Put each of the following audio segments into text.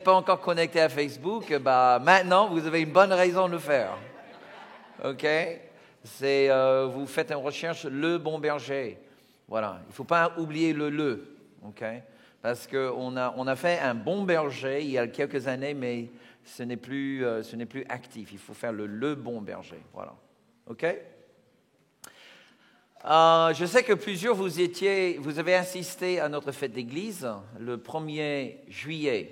Pas encore connecté à Facebook, maintenant, vous avez une bonne raison de le faire. OK? Vous faites une recherche, le bon berger. Voilà. Il ne faut pas oublier le. OK? Parce qu'on a fait un bon berger il y a quelques années, mais ce n'est plus actif. Il faut faire le bon berger. Voilà. OK? Je sais que plusieurs vous avez assisté à notre fête d'église le 1er juillet.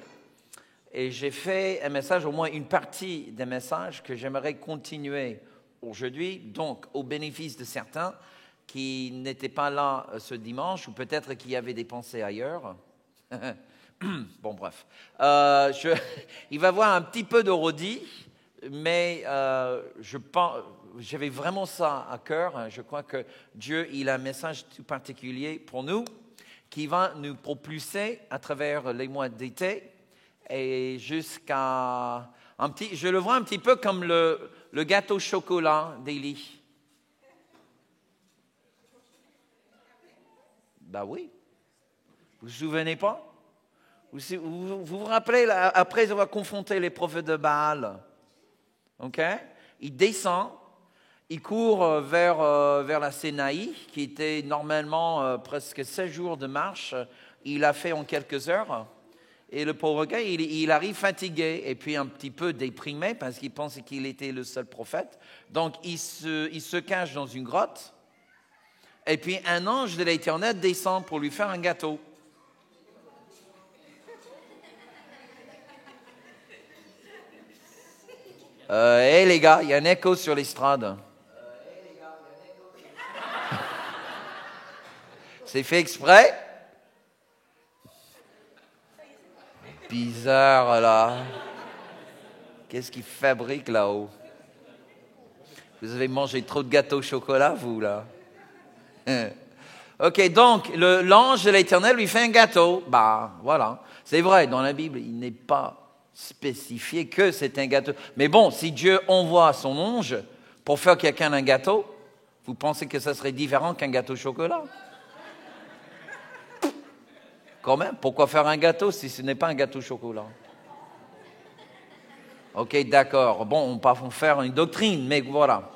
Et j'ai fait un message, au moins une partie des messages que j'aimerais continuer aujourd'hui, donc au bénéfice de certains qui n'étaient pas là ce dimanche ou peut-être qui avaient des pensées ailleurs. Bon, bref. Il va y avoir un petit peu de redit, mais j'avais vraiment ça à cœur. Je crois que Dieu, il a un message tout particulier pour nous qui va nous propulser à travers les mois d'été. Et jusqu'à je le vois un petit peu comme le gâteau au chocolat d'Élie. Ben oui. Vous vous souvenez pas? Vous rappelez, après avoir confronté les prophètes de Baal, ok? Il descend, il court vers la Sinaï, qui était normalement presque 16 jours de marche. Il l'a fait en quelques heures. Et le pauvre gars, il arrive fatigué et puis un petit peu déprimé parce qu'il pensait qu'il était le seul prophète. Donc, il se cache dans une grotte. Et puis, un ange de l'Éternel descend pour lui faire un gâteau. Hey les gars, il y a un écho sur l'estrade. C'est fait exprès? Bizarre, là. Qu'est-ce qu'ils fabriquent là-haut? Vous avez mangé trop de gâteaux au chocolat, vous, là? OK, donc, l'ange de l'Éternel lui fait un gâteau. Voilà. C'est vrai, dans la Bible, il n'est pas spécifié que c'est un gâteau. Mais bon, si Dieu envoie son ange pour faire quelqu'un un gâteau, vous pensez que ça serait différent qu'un gâteau au chocolat? Quand même, pourquoi faire un gâteau si ce n'est pas un gâteau au chocolat? OK, d'accord. Bon, on va faire une doctrine, mais voilà.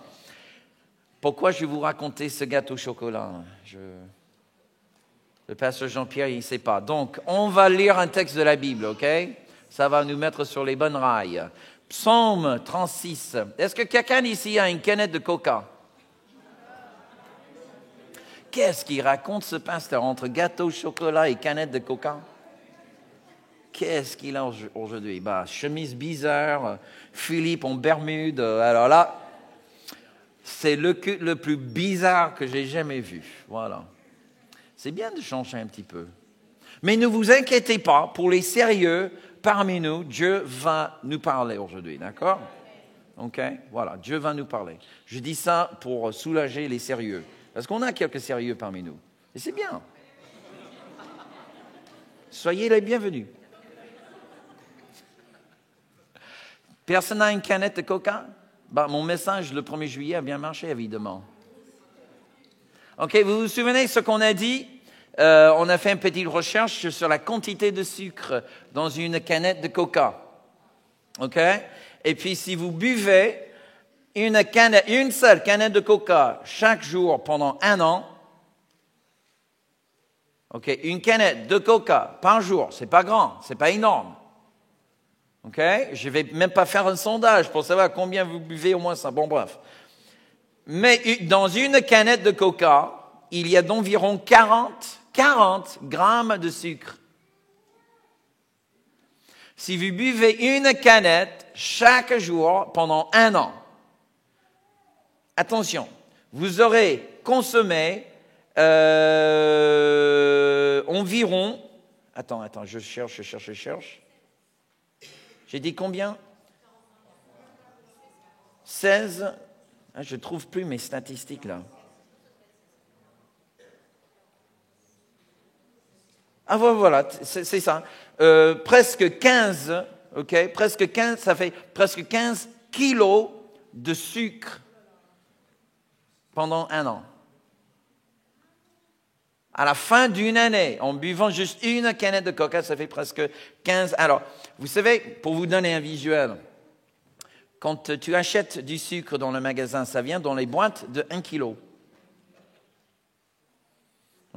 Pourquoi je vais vous raconter ce gâteau au chocolat? Le pasteur Jean-Pierre, il ne sait pas. Donc, on va lire un texte de la Bible, OK? Ça va nous mettre sur les bonnes rails. Psaume 36. Est-ce que quelqu'un ici a une canette de coca? Qu'est-ce qu'il raconte ce pasteur entre gâteau au chocolat et canette de coca? Qu'est-ce qu'il a aujourd'hui? Chemise bizarre, Philippe en Bermude. Alors là, c'est le plus bizarre que j'ai jamais vu. Voilà. C'est bien de changer un petit peu. Mais ne vous inquiétez pas, pour les sérieux parmi nous, Dieu va nous parler aujourd'hui, d'accord? OK? Voilà, Dieu va nous parler. Je dis ça pour soulager les sérieux. Parce qu'on a quelques sérieux parmi nous. Et c'est bien. Soyez les bienvenus. Personne n'a une canette de coca? Mon message le 1er juillet a bien marché, évidemment. OK, vous vous souvenez ce qu'on a dit? On a fait une petite recherche sur la quantité de sucre dans une canette de coca. OK? Et puis, si vous buvez une seule canette de coca chaque jour pendant 1 an, OK, une canette de coca par jour, c'est pas grand, c'est pas énorme. OK? Je vais même pas faire un sondage pour savoir combien vous buvez au moins ça. Bon, bref. Mais dans une canette de coca, il y a d'environ 40 grammes de sucre. Si vous buvez une canette chaque jour pendant 1 an, attention, vous aurez consommé environ... Attends, je cherche. J'ai dit combien? 16. Je ne trouve plus mes statistiques là. Voilà, c'est ça. Presque 15, OK? Presque 15, ça fait presque 15 kilos de sucre pendant 1 an. À la fin d'une année, en buvant juste une canette de coca, ça fait presque 15. Alors, vous savez, pour vous donner un visuel, quand tu achètes du sucre dans le magasin, ça vient dans les boîtes de 1 kg.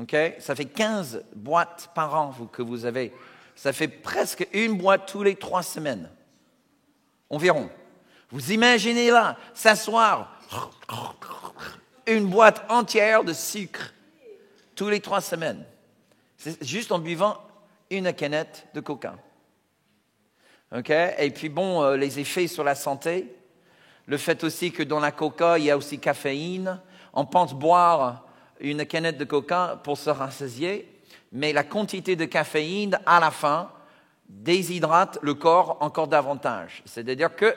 Okay? Ça fait 15 boîtes par an que vous avez. Ça fait presque une boîte tous les 3 semaines, environ. Vous imaginez là, s'asseoir, une boîte entière de sucre tous les 3 semaines. C'est juste en buvant une canette de coca. Okay? Et puis bon, les effets sur la santé, le fait aussi que dans la coca, il y a aussi caféine. On pense boire une canette de coca pour se rassasier, mais la quantité de caféine, à la fin, déshydrate le corps encore davantage. C'est-à-dire que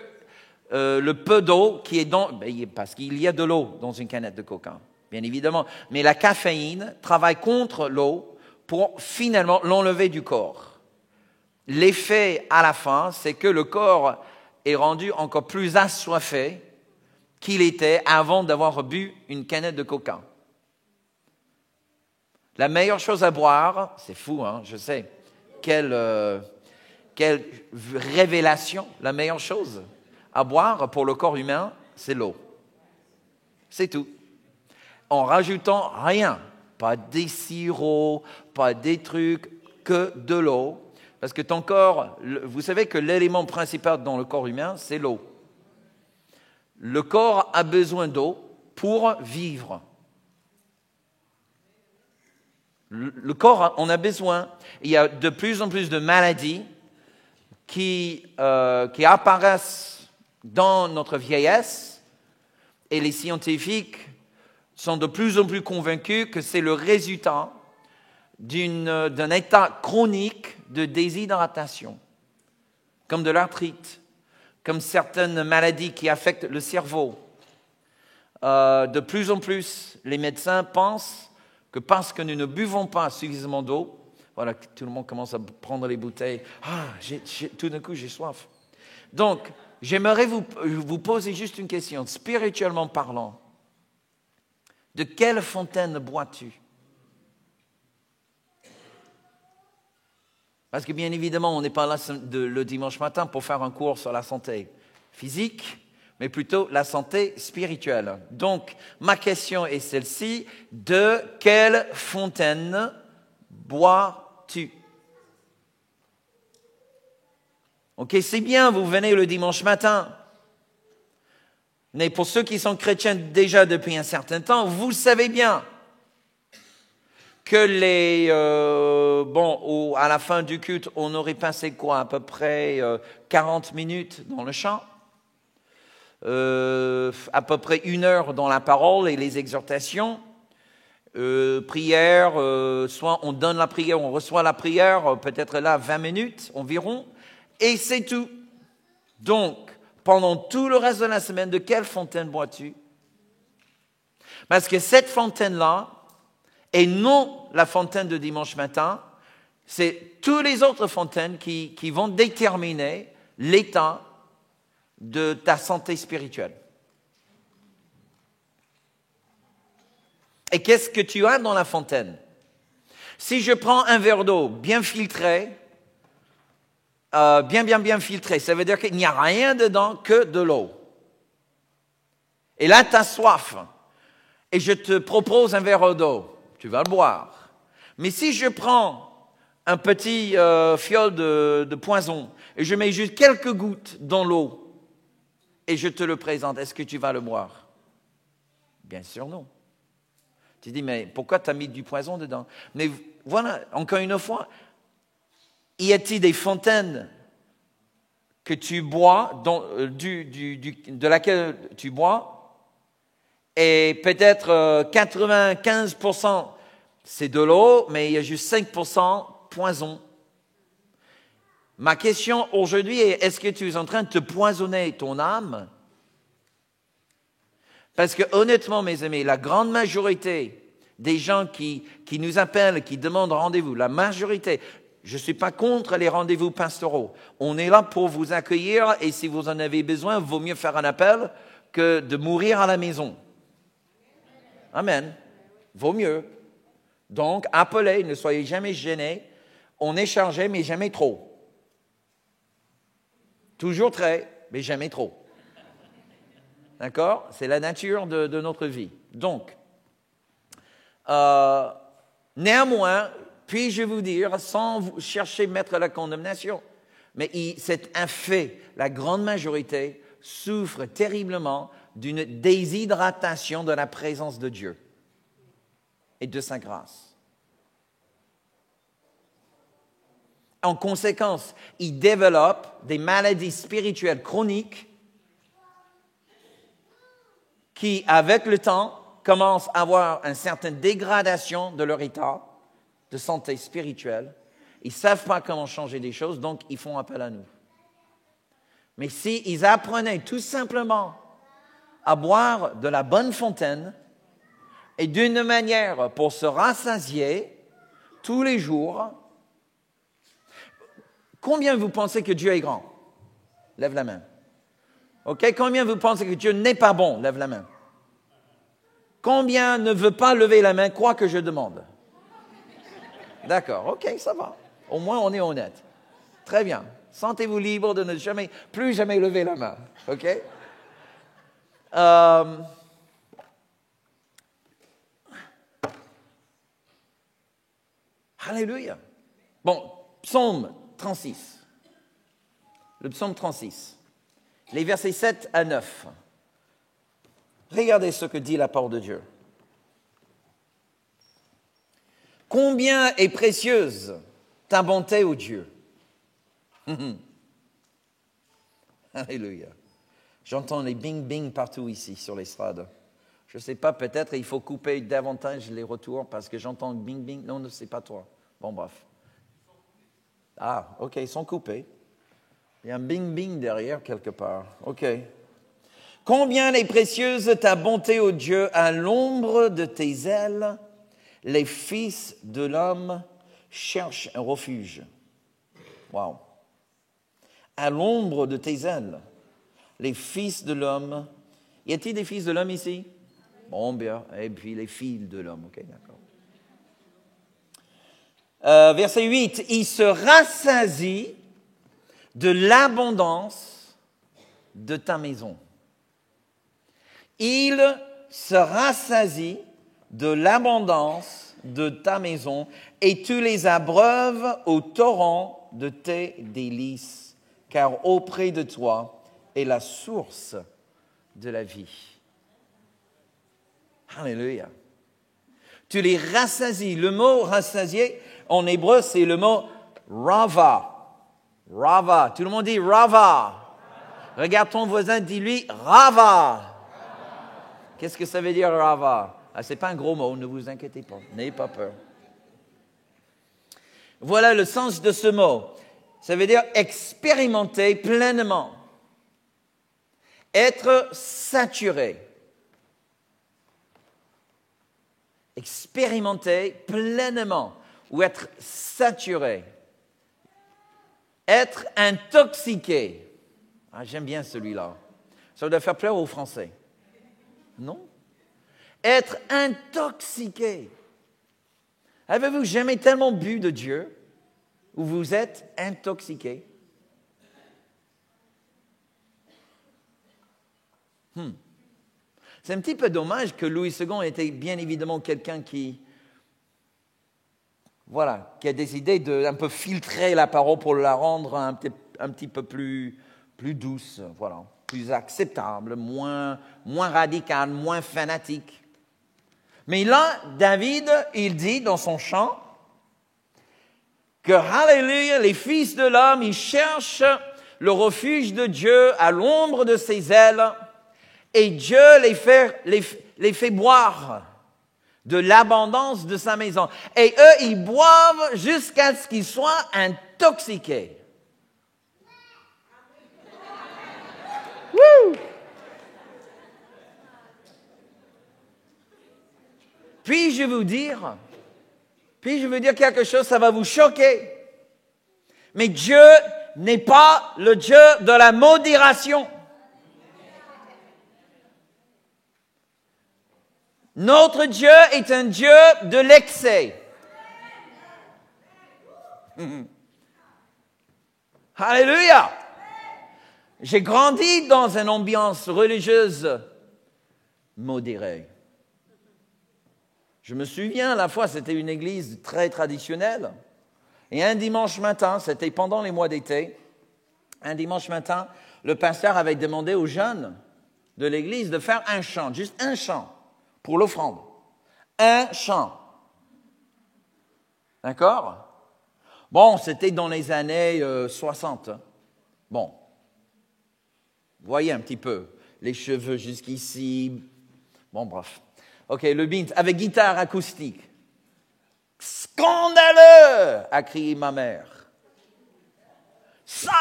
le peu d'eau qui est dans... parce qu'il y a de l'eau dans une canette de coca, bien évidemment, mais la caféine travaille contre l'eau pour finalement l'enlever du corps. L'effet à la fin, c'est que le corps est rendu encore plus assoiffé qu'il était avant d'avoir bu une canette de coca. La meilleure chose à boire, c'est fou, hein, je sais, quelle révélation, la meilleure chose à boire pour le corps humain, c'est l'eau. C'est tout. En rajoutant rien, pas des sirops, pas des trucs, que de l'eau. Parce que ton corps, vous savez que l'élément principal dans le corps humain, c'est l'eau. Le corps a besoin d'eau pour vivre. Le corps en a besoin. Il y a de plus en plus de maladies qui apparaissent dans notre vieillesse et les scientifiques sont de plus en plus convaincus que c'est le résultat d'un état chronique de déshydratation, comme de l'arthrite, comme certaines maladies qui affectent le cerveau. De plus en plus, les médecins pensent que parce que nous ne buvons pas suffisamment d'eau, voilà, tout le monde commence à prendre les bouteilles. Tout d'un coup, j'ai soif. Donc, j'aimerais vous poser juste une question, spirituellement parlant. De quelle fontaine bois-tu? Parce que bien évidemment, on n'est pas là le dimanche matin pour faire un cours sur la santé physique, mais plutôt la santé spirituelle. Donc, ma question est celle-ci. De quelle fontaine bois-tu? Ok, c'est bien, vous venez le dimanche matin. Mais pour ceux qui sont chrétiens déjà depuis un certain temps, vous savez bien que à la fin du culte, on aurait passé quoi? À peu près 40 minutes dans le chant, à peu près 1 heure dans la parole et les exhortations, prière, soit on donne la prière, on reçoit la prière, peut-être là 20 minutes environ, et c'est tout. Donc, pendant tout le reste de la semaine, de quelle fontaine bois-tu? Parce que cette fontaine-là, et non la fontaine de dimanche matin, c'est toutes les autres fontaines qui vont déterminer l'état de ta santé spirituelle. Et qu'est-ce que tu as dans la fontaine? Si je prends un verre d'eau bien filtré, bien filtré, ça veut dire qu'il n'y a rien dedans que de l'eau. Et là, tu as soif. Et je te propose un verre d'eau. Tu vas le boire. Mais si je prends un petit fiole de poison et je mets juste quelques gouttes dans l'eau et je te le présente, est-ce que tu vas le boire? Bien sûr non. Tu dis, mais pourquoi tu as mis du poison dedans? Mais voilà, encore une fois, y a-t-il des fontaines que tu bois, de laquelle tu bois, et peut-être 95% c'est de l'eau, mais il y a juste 5% poison. Ma question aujourd'hui est, est-ce que tu es en train de te poisonner ton âme? Parce que honnêtement, mes amis, la grande majorité des gens qui nous appellent, qui demandent rendez-vous, la majorité, je ne suis pas contre les rendez-vous pastoraux. On est là pour vous accueillir et si vous en avez besoin, il vaut mieux faire un appel que de mourir à la maison. Amen. Vaut mieux. Donc, appelez, ne soyez jamais gênés. On est chargé, mais jamais trop. Toujours très, mais jamais trop. D'accord? C'est la nature de notre vie. Donc, néanmoins, puis-je vous dire, sans vous chercher à mettre la condamnation, mais c'est un fait, la grande majorité souffre terriblement d'une déshydratation de la présence de Dieu et de sa grâce. En conséquence, ils développent des maladies spirituelles chroniques qui, avec le temps, commencent à avoir une certaine dégradation de leur état de santé spirituelle. Ils ne savent pas comment changer des choses, donc ils font appel à nous. Mais s'ils apprenaient tout simplement à boire de la bonne fontaine et d'une manière pour se rassasier tous les jours, combien vous pensez que Dieu est grand? Lève la main. OK? Combien vous pensez que Dieu n'est pas bon? Lève la main. Combien ne veut pas lever la main, quoi que je demande? D'accord, OK, ça va. Au moins, on est honnête. Très bien. Sentez-vous libre de ne plus jamais lever la main. OK? Alléluia. Bon, psaume 36. Le psaume 36. Les versets 7 à 9. Regardez ce que dit la parole de Dieu. Combien est précieuse ta bonté, ô Dieu. Alléluia. J'entends les bing-bing partout ici sur l'estrade. Je ne sais pas, peut-être il faut couper davantage les retours parce que j'entends bing-bing. Non, c'est pas toi. Bon, bref. Ah, OK, ils sont coupés. Il y a un bing-bing derrière quelque part. OK. Combien est précieuse ta bonté, ô Dieu, à l'ombre de tes ailes, les fils de l'homme cherchent un refuge. Wow. À l'ombre de tes ailes, les fils de l'homme. Y a-t-il des fils de l'homme ici? Bon, bien. Et puis les filles de l'homme. OK, d'accord. Verset 8. Il se rassasie de l'abondance de ta maison. Il se rassasie de l'abondance de ta maison et tu les abreuves au torrent de tes délices, car auprès de toi est la source de la vie. Alléluia. Tu les rassasies. Le mot rassasier, en hébreu, c'est le mot rava. Rava. Tout le monde dit rava. Regarde ton voisin, dis-lui rava. Qu'est-ce que ça veut dire rava? Ah, ce n'est pas un gros mot, ne vous inquiétez pas. N'ayez pas peur. Voilà le sens de ce mot. Ça veut dire expérimenter pleinement. Être saturé. Expérimenter pleinement ou être saturé. Être intoxiqué. Ah, j'aime bien celui-là. Ça doit faire peur aux Français. Non? Être intoxiqué. Avez-vous jamais tellement bu de Dieu où vous êtes intoxiqué? C'est un petit peu dommage que Louis II était bien évidemment quelqu'un qui a décidé de un peu filtrer la parole pour la rendre un petit peu plus douce, voilà, plus acceptable, moins radicale, moins fanatique. Mais là, David, il dit dans son chant que, alléluia, les fils de l'homme, ils cherchent le refuge de Dieu à l'ombre de ses ailes et Dieu les fait boire de l'abondance de sa maison. Et eux, ils boivent jusqu'à ce qu'ils soient intoxiqués. Woo! Puis-je vous dire quelque chose, ça va vous choquer. Mais Dieu n'est pas le Dieu de la modération. Notre Dieu est un Dieu de l'excès. Alléluia! J'ai grandi dans une ambiance religieuse modérée. Je me souviens, à la fois, c'était une église très traditionnelle. Et un dimanche matin, c'était pendant les mois d'été, un dimanche matin, le pasteur avait demandé aux jeunes de l'église de faire un chant, juste un chant, pour l'offrande. Un chant. D'accord? Bon, c'était dans les années 60. Bon. Vous voyez un petit peu, les cheveux jusqu'ici. Bon, bref. OK, le beat avec guitare acoustique. Scandaleux, a crié ma mère. Ça,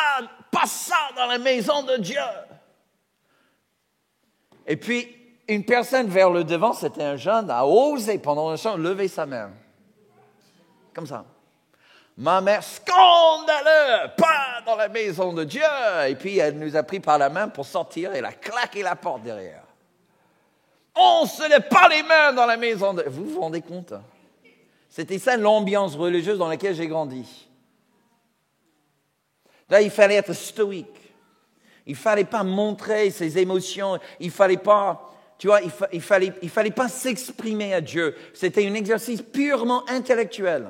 pas ça dans la maison de Dieu. Et puis, une personne vers le devant, c'était un jeune, a osé pendant le chant lever sa main. Comme ça. Ma mère, scandaleux, pas dans la maison de Dieu. Et puis, elle nous a pris par la main pour sortir et elle a claqué la porte derrière. On ne se lève pas les mains dans la maison de... Vous vous rendez compte? C'était ça l'ambiance religieuse dans laquelle j'ai grandi. Là, il fallait être stoïque. Il ne fallait pas montrer ses émotions. Il ne fallait pas, tu vois, il fallait pas s'exprimer à Dieu. C'était un exercice purement intellectuel.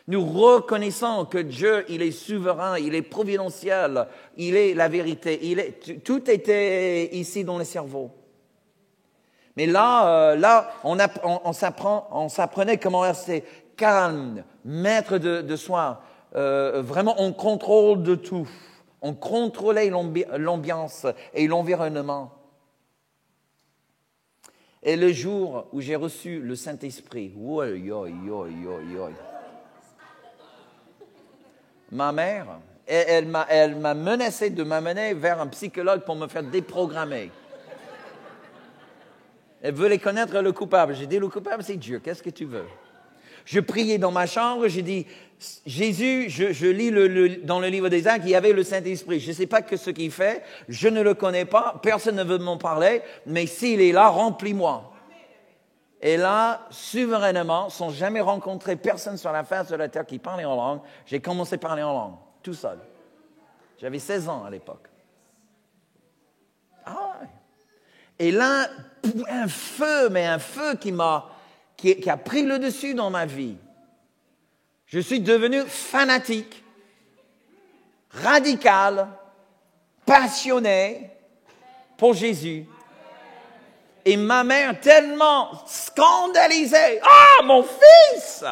Nous reconnaissons que Dieu, il est souverain, il est providentiel, il est la vérité. Tout était ici dans le cerveau. Mais là, on s'apprenait comment rester calme, maître de soi. Vraiment, on contrôle de tout. On contrôlait l'ambiance et l'environnement. Et le jour où j'ai reçu le Saint-Esprit, ma mère, elle m'a menacé de m'amener vers un psychologue pour me faire déprogrammer. Elle voulait connaître le coupable. J'ai dit, le coupable, c'est Dieu. Qu'est-ce que tu veux? Je priais dans ma chambre. J'ai dit, Jésus, je lis dans le livre des Actes, il y avait le Saint-Esprit. Je ne sais pas ce qu'il fait. Je ne le connais pas. Personne ne veut m'en parler. Mais s'il est là, remplis-moi. Et là, souverainement, sans jamais rencontrer personne sur la face de la terre qui parlait en langue, j'ai commencé à parler en langue, tout seul. J'avais 16 ans à l'époque. Ah ouais. Et là, un feu qui a pris le dessus dans ma vie. Je suis devenu fanatique, radical, passionné pour Jésus. Et ma mère tellement scandalisée. Ah, mon fils!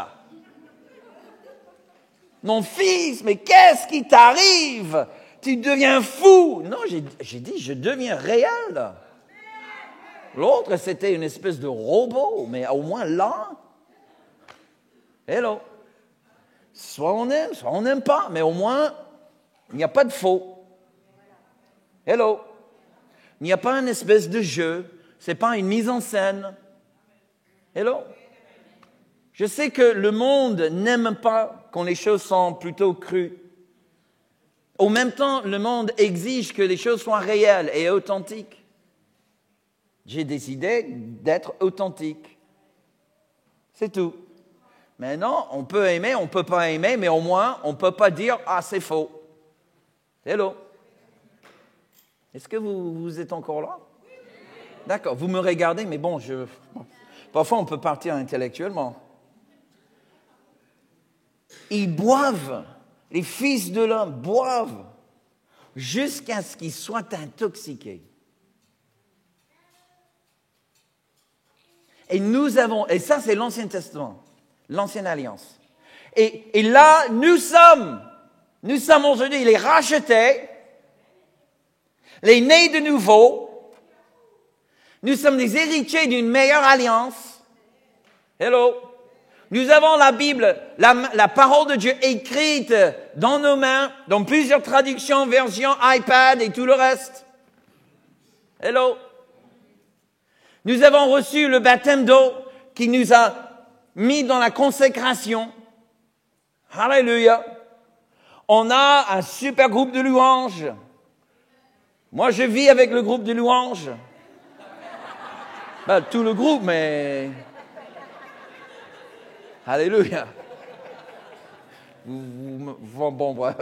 Mon fils, mais qu'est-ce qui t'arrive? Tu deviens fou. Non, j'ai dit, je deviens réel. L'autre, c'était une espèce de robot, mais au moins là, hello. Soit on n'aime pas, mais au moins, il n'y a pas de faux. Hello. Il n'y a pas une espèce de jeu. Ce n'est pas une mise en scène. Hello. Je sais que le monde n'aime pas quand les choses sont plutôt crues. Au même temps, le monde exige que les choses soient réelles et authentiques. J'ai décidé d'être authentique. C'est tout. Maintenant, on peut aimer, on ne peut pas aimer, mais au moins, on ne peut pas dire « Ah, c'est faux ». Hello. Est-ce que vous êtes encore là? D'accord, vous me regardez, mais bon, parfois on peut partir intellectuellement. Ils boivent, les fils de l'homme boivent jusqu'à ce qu'ils soient intoxiqués. Et ça c'est l'Ancien Testament, l'Ancienne Alliance. Et là, nous sommes aujourd'hui les rachetés, les nés de nouveau. Nous sommes des héritiers d'une meilleure alliance. Hello. Nous avons la Bible, la parole de Dieu écrite dans nos mains, dans plusieurs traductions, versions iPad et tout le reste. Hello. Nous avons reçu le baptême d'eau qui nous a mis dans la consécration. Alléluia. On a un super groupe de louanges. Moi, je vis avec le groupe de louanges. Tout le groupe, mais... Alléluia. Bon, bref.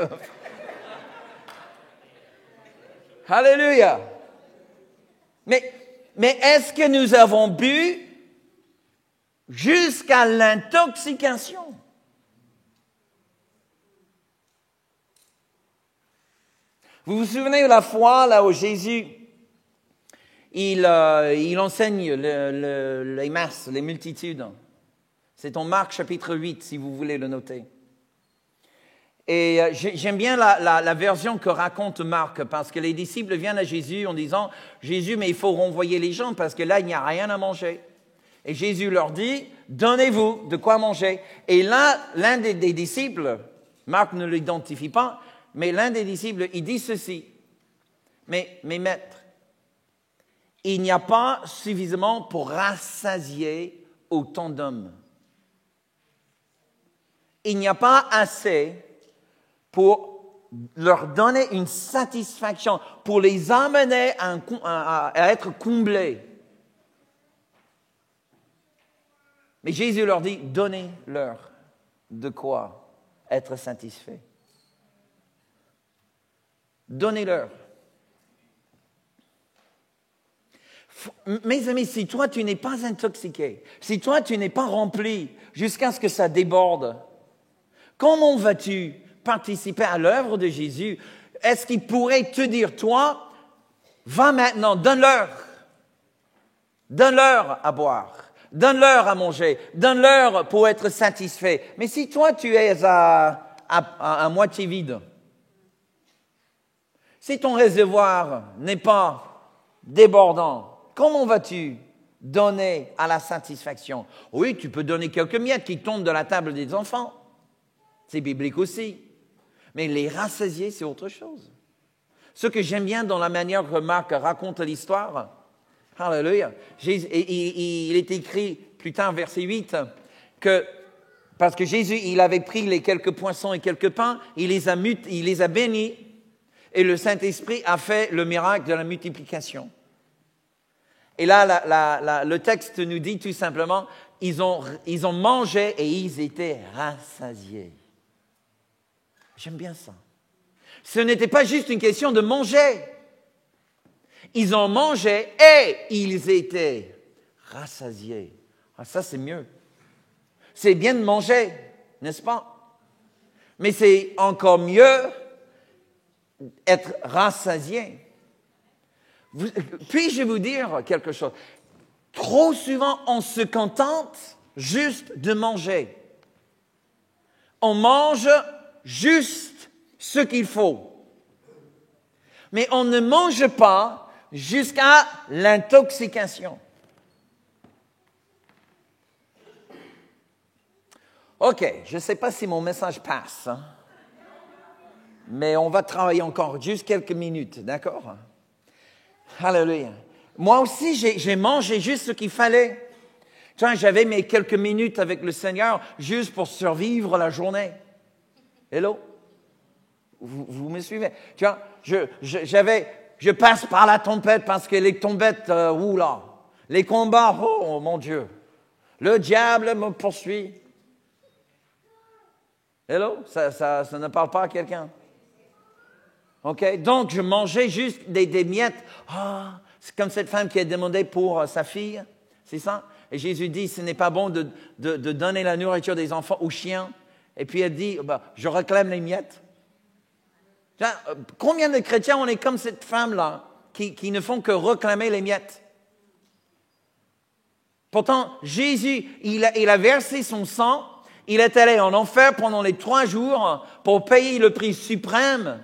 Alléluia. Mais est-ce que nous avons bu jusqu'à l'intoxication? Vous vous souvenez de la fois là où Jésus, il enseigne les masses, les multitudes. C'est en Marc chapitre 8, si vous voulez le noter. Et j'aime bien la version que raconte Marc, parce que les disciples viennent à Jésus en disant, Jésus, mais il faut renvoyer les gens, parce que là, il n'y a rien à manger. Et Jésus leur dit, donnez-vous de quoi manger. Et là, l'un des disciples, Marc ne l'identifie pas, mais l'un des disciples, il dit ceci, mais maître, il n'y a pas suffisamment pour rassasier autant d'hommes. Il n'y a pas assez pour leur donner une satisfaction, pour les amener à être comblés. Mais Jésus leur dit, donnez-leur de quoi être satisfaits. Donnez-leur. Mes amis, si toi tu n'es pas intoxiqué, si toi tu n'es pas rempli jusqu'à ce que ça déborde, comment vas-tu participer à l'œuvre de Jésus? Est-ce qu'il pourrait te dire, toi, va maintenant, donne-leur à boire, donne-leur à manger, donne-leur pour être satisfait. Mais si toi tu es à moitié vide, si ton réservoir n'est pas débordant, comment vas-tu donner à la satisfaction? Oui, tu peux donner quelques miettes qui tombent de la table des enfants. C'est biblique aussi. Mais les rassasier, c'est autre chose. Ce que j'aime bien dans la manière que Marc raconte l'histoire, Alléluia, il est écrit plus tard, verset 8, que parce que Jésus, il avait pris les quelques poissons et quelques pains, il les a bénis, et le Saint-Esprit a fait le miracle de la multiplication. Et là, le texte nous dit tout simplement, ils ont mangé et ils étaient rassasiés. J'aime bien ça. Ce n'était pas juste une question de manger. Ils ont mangé et ils étaient rassasiés. Ah, ça, c'est mieux. C'est bien de manger, n'est-ce pas? Mais c'est encore mieux être rassasié. Puis-je vous dire quelque chose? Trop souvent, on se contente juste de manger. On mange juste ce qu'il faut. Mais on ne mange pas jusqu'à l'intoxication. OK, je ne sais pas si mon message passe, hein? Mais on va travailler encore juste quelques minutes, d'accord? Alléluia. Moi aussi, j'ai mangé juste ce qu'il fallait. Tu vois, j'avais mes quelques minutes avec le Seigneur juste pour survivre la journée. Hello? Vous me suivez? Tu vois, je passe par la tempête parce que les tempêtes, oula, les combats, oh mon Dieu, le diable me poursuit. Hello? Ça ne parle pas à quelqu'un? OK? Donc, je mangeais juste des miettes. Ah, c'est comme cette femme qui a demandé pour sa fille. C'est ça? Et Jésus dit, ce n'est pas bon de donner la nourriture des enfants aux chiens. Et puis elle dit, je réclame les miettes. Combien de chrétiens on est comme cette femme-là qui ne font que réclamer les miettes? Pourtant, Jésus, il a versé son sang. Il est allé en enfer pendant les 3 jours pour payer le prix suprême,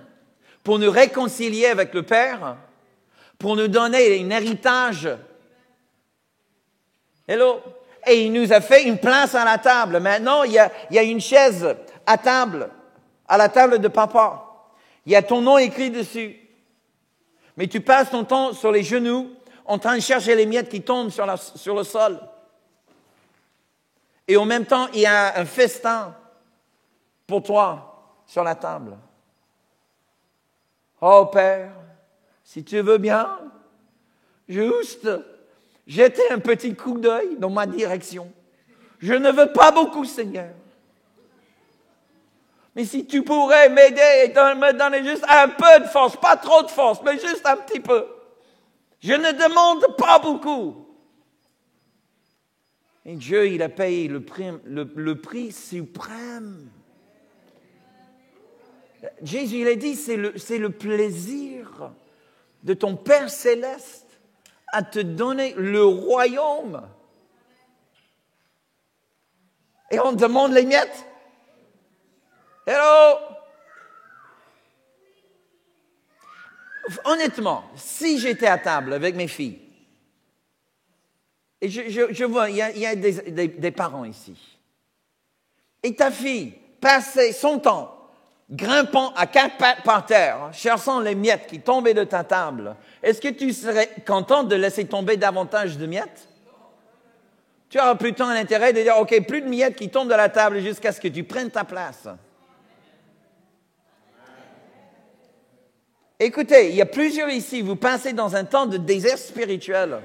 pour nous réconcilier avec le Père, pour nous donner un héritage. Hello? Et il nous a fait une place à la table. Maintenant, il y a une chaise à table, à la table de papa. Il y a ton nom écrit dessus. Mais tu passes ton temps sur les genoux en train de chercher les miettes qui tombent sur le sol. Et en même temps, il y a un festin pour toi sur la table. Oh Père, si tu veux bien, juste jeter un petit coup d'œil dans ma direction. Je ne veux pas beaucoup, Seigneur. Mais si tu pourrais m'aider et me donner juste un peu de force, pas trop de force, mais juste un petit peu. Je ne demande pas beaucoup. Et Dieu, il a payé le prix suprême. Jésus, il a dit, c'est le plaisir de ton Père céleste à te donner le royaume. Et on demande les miettes. Hello! Honnêtement, si j'étais à table avec mes filles, et je vois, il y a des parents ici, et ta fille passait son temps grimpant à 4 pattes par terre, cherchant les miettes qui tombaient de ta table, est-ce que tu serais content de laisser tomber davantage de miettes? Tu auras plutôt un intérêt de dire, OK, plus de miettes qui tombent de la table jusqu'à ce que tu prennes ta place. Écoutez, il y a plusieurs ici, vous passez dans un temps de désert spirituel.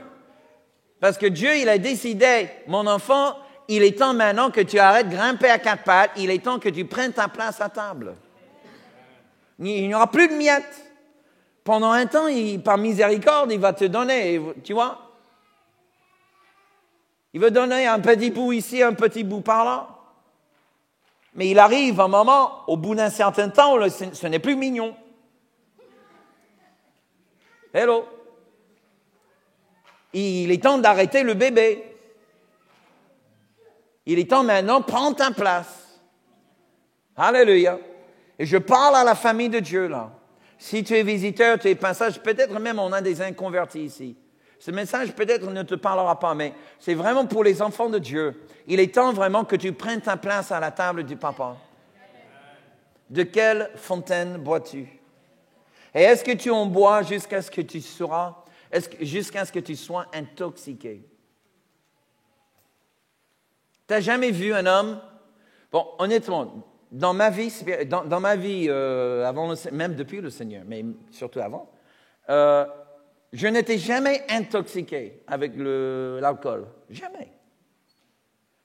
Parce que Dieu, il a décidé, mon enfant, il est temps maintenant que tu arrêtes de grimper à 4 pattes, il est temps que tu prennes ta place à table. Il n'y aura plus de miettes. Pendant un temps, par miséricorde, il va te donner, tu vois. Il va donner un petit bout ici, un petit bout par là. Mais il arrive un moment, au bout d'un certain temps, où ce n'est plus mignon. Hello. Il est temps d'arrêter le bébé. Il est temps maintenant, prends ta place. Alléluia. Et je parle à la famille de Dieu, là. Si tu es visiteur, tu es passage, peut-être même on a des inconvertis ici. Ce message peut-être ne te parlera pas, mais c'est vraiment pour les enfants de Dieu. Il est temps vraiment que tu prennes ta place à la table du papa. De quelle fontaine bois-tu? Et est-ce que tu en bois jusqu'à ce que tu sois intoxiqué? Tu n'as jamais vu un homme, bon, honnêtement, dans ma vie, même depuis le Seigneur, mais surtout avant, je n'étais jamais intoxiqué avec l'alcool. Jamais.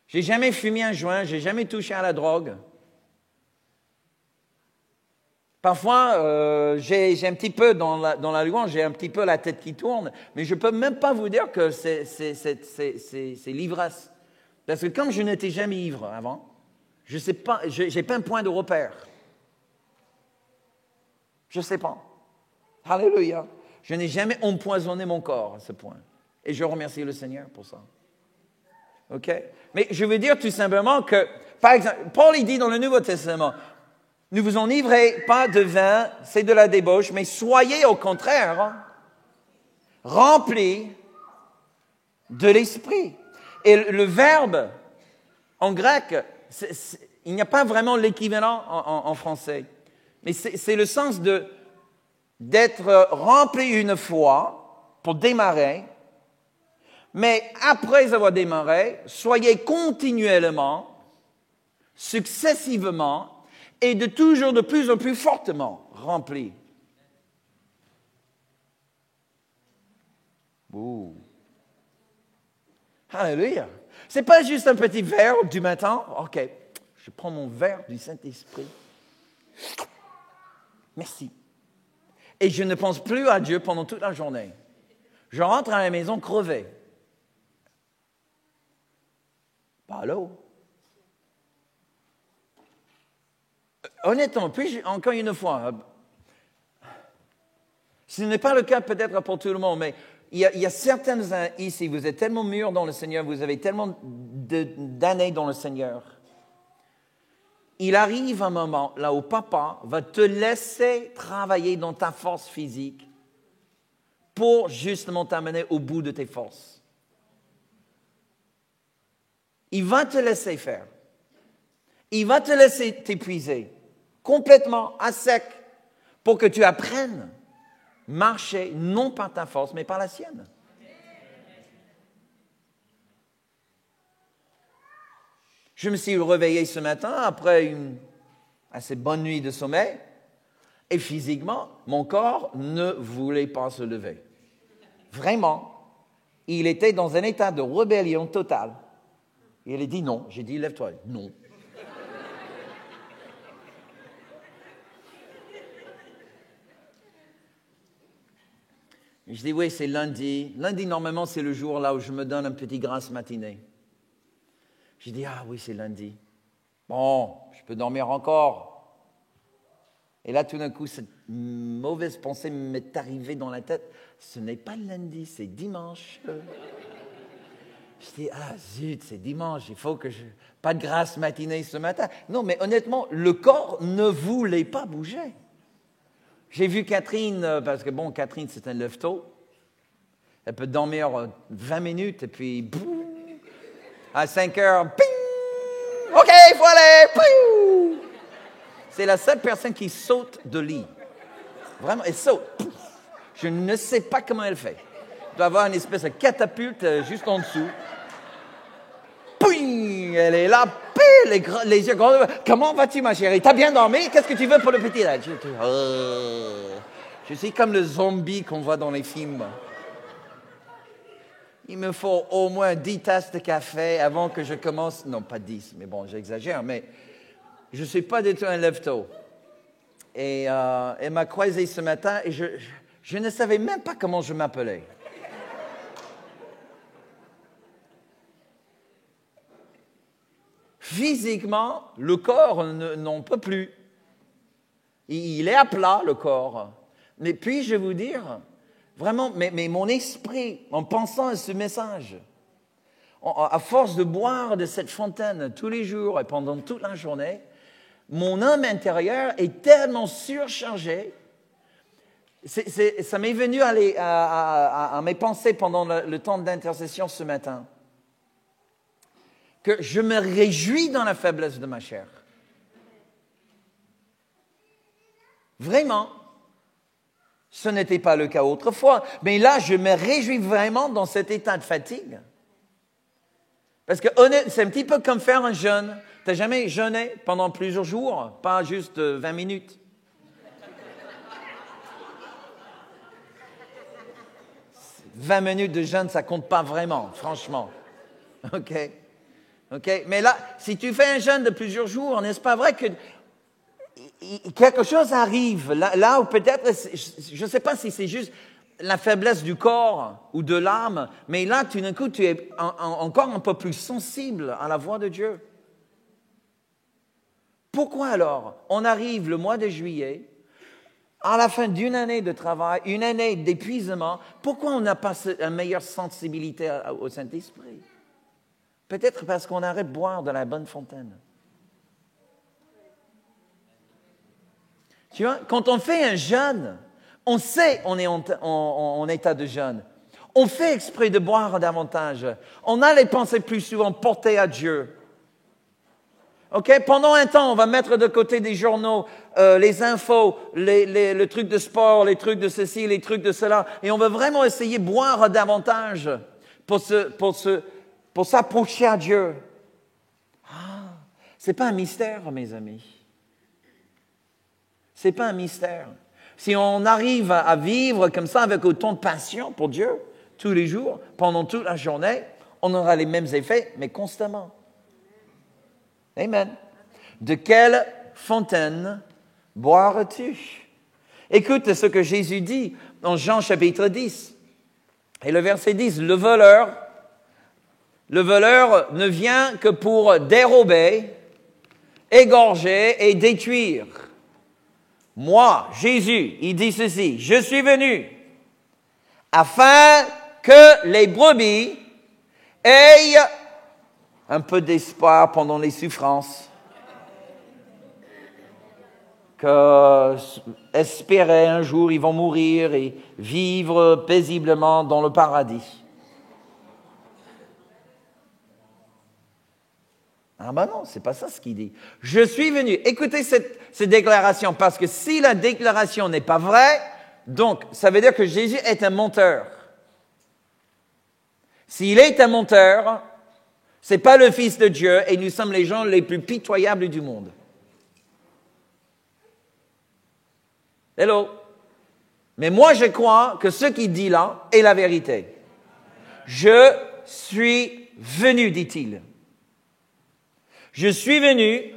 J'ai jamais fumé un joint, j'ai jamais touché à la drogue. Parfois, j'ai un petit peu, dans la louange, j'ai un petit peu la tête qui tourne, mais je ne peux même pas vous dire que c'est l'ivresse. Parce que comme je n'étais jamais ivre avant, je ne sais pas, je n'ai pas un point de repère. Je ne sais pas. Alléluia. Je n'ai jamais empoisonné mon corps à ce point. Et je remercie le Seigneur pour ça. OK? Mais je veux dire tout simplement que, par exemple, Paul il dit dans le Nouveau Testament, ne vous enivrez pas de vin, c'est de la débauche, mais soyez au contraire remplis de l'esprit. Et le verbe, en grec, il n'y a pas vraiment l'équivalent en français. Mais c'est le sens d'être rempli une fois pour démarrer. Mais après avoir démarré, soyez continuellement, successivement et de toujours de plus en plus fortement remplis. Ouh. Alléluia. C'est pas juste un petit verre du matin. OK, je prends mon verre du Saint-Esprit. Merci. Et je ne pense plus à Dieu pendant toute la journée. Je rentre à la maison crevé. Pas allô? Honnêtement, puis encore une fois, ce n'est pas le cas peut-être pour tout le monde, mais il y a certaines ici, vous êtes tellement mûrs dans le Seigneur, vous avez tellement d'années dans le Seigneur. Il arrive un moment là où papa va te laisser travailler dans ta force physique pour justement t'amener au bout de tes forces. Il va te laisser faire. Il va te laisser t'épuiser complètement à sec pour que tu apprennes à marcher non par ta force, mais par la sienne. Je me suis réveillé ce matin après une assez bonne nuit de sommeil et physiquement, mon corps ne voulait pas se lever. Vraiment, il était dans un état de rébellion totale. Il a dit non. J'ai dit lève-toi. Non. Je dis, oui, c'est lundi. Lundi, normalement, c'est le jour là où je me donne un petit grasse matinée. Je dis, ah oui, c'est lundi. Bon, je peux dormir encore. Et là, tout d'un coup, cette mauvaise pensée m'est arrivée dans la tête. Ce n'est pas lundi, c'est dimanche. Je dis, ah zut, c'est dimanche, il faut que je... Pas de grasse matinée ce matin. Non, mais honnêtement, le corps ne voulait pas bouger. J'ai vu Catherine, parce que bon, Catherine, c'est un lève-tôt. Elle peut dormir 20 minutes et puis, boum, à 5 heures, ping! OK, il faut aller! Ping! C'est la seule personne qui saute de lit. Vraiment, elle saute. Je ne sais pas comment elle fait. Elle doit avoir une espèce de catapulte juste en dessous. Ping! Elle est là, les yeux grands. Comment vas-tu, ma chérie? T'as bien dormi? Qu'est-ce que tu veux pour le petit là? Je suis comme le zombie qu'on voit dans les films. Il me faut au moins 10 tasses de café avant que je commence. Non, pas 10, mais bon, j'exagère, mais je ne suis pas du tout un lève-tôt. Et elle m'a croisé ce matin et je ne savais même pas comment je m'appelais. Physiquement, le corps n'en peut plus. Il est à plat, le corps. Mais puis-je vous dire, vraiment, mais mon esprit, en pensant à ce message, à force de boire de cette fontaine tous les jours et pendant toute la journée, mon âme intérieure est tellement surchargée. Ça m'est venu à mes pensées pendant le temps d'intercession ce matin, que je me réjouis dans la faiblesse de ma chair. Vraiment. Ce n'était pas le cas autrefois. Mais là, je me réjouis vraiment dans cet état de fatigue. Parce que c'est un petit peu comme faire un jeûne. Tu n'as jamais jeûné pendant plusieurs jours, pas juste 20 minutes. « 20 minutes de jeûne, ça ne compte pas vraiment, franchement. » OK? Mais là, si tu fais un jeûne de plusieurs jours, n'est-ce pas vrai que quelque chose arrive, là où peut-être, je ne sais pas si c'est juste la faiblesse du corps ou de l'âme, mais là, tout d'un coup, tu es encore un peu plus sensible à la voix de Dieu. Pourquoi alors on arrive le mois de juillet, à la fin d'une année de travail, une année d'épuisement, pourquoi on n'a pas une meilleure sensibilité au Saint-Esprit? Peut-être parce qu'on arrête de boire de la bonne fontaine. Tu vois, quand on fait un jeûne, on sait on est en état de jeûne. On fait exprès de boire davantage. On a les pensées plus souvent portées à Dieu. OK? Pendant un temps, on va mettre de côté des journaux, les infos, le truc de sport, les trucs de ceci, les trucs de cela, et on va vraiment essayer de boire davantage pour s'approcher à Dieu. Ah, c'est pas un mystère, mes amis. C'est pas un mystère. Si on arrive à vivre comme ça avec autant de passion pour Dieu, tous les jours, pendant toute la journée, on aura les mêmes effets, mais constamment. Amen. De quelle fontaine boiras-tu? Écoute ce que Jésus dit dans Jean chapitre 10. Et le verset 10, le voleur ne vient que pour dérober, égorger et détruire. Moi, Jésus, il dit ceci, je suis venu afin que les brebis aient un peu d'espoir pendant les souffrances, que espérer un jour ils vont mourir et vivre paisiblement dans le paradis. Ah ben non, c'est pas ça ce qu'il dit. Je suis venu. Écoutez cette déclaration, parce que si la déclaration n'est pas vraie, donc ça veut dire que Jésus est un menteur. S'il est un menteur, c'est pas le Fils de Dieu et nous sommes les gens les plus pitoyables du monde. Hello? Mais moi je crois que ce qu'il dit là est la vérité. Je suis venu, dit-il. Je suis venu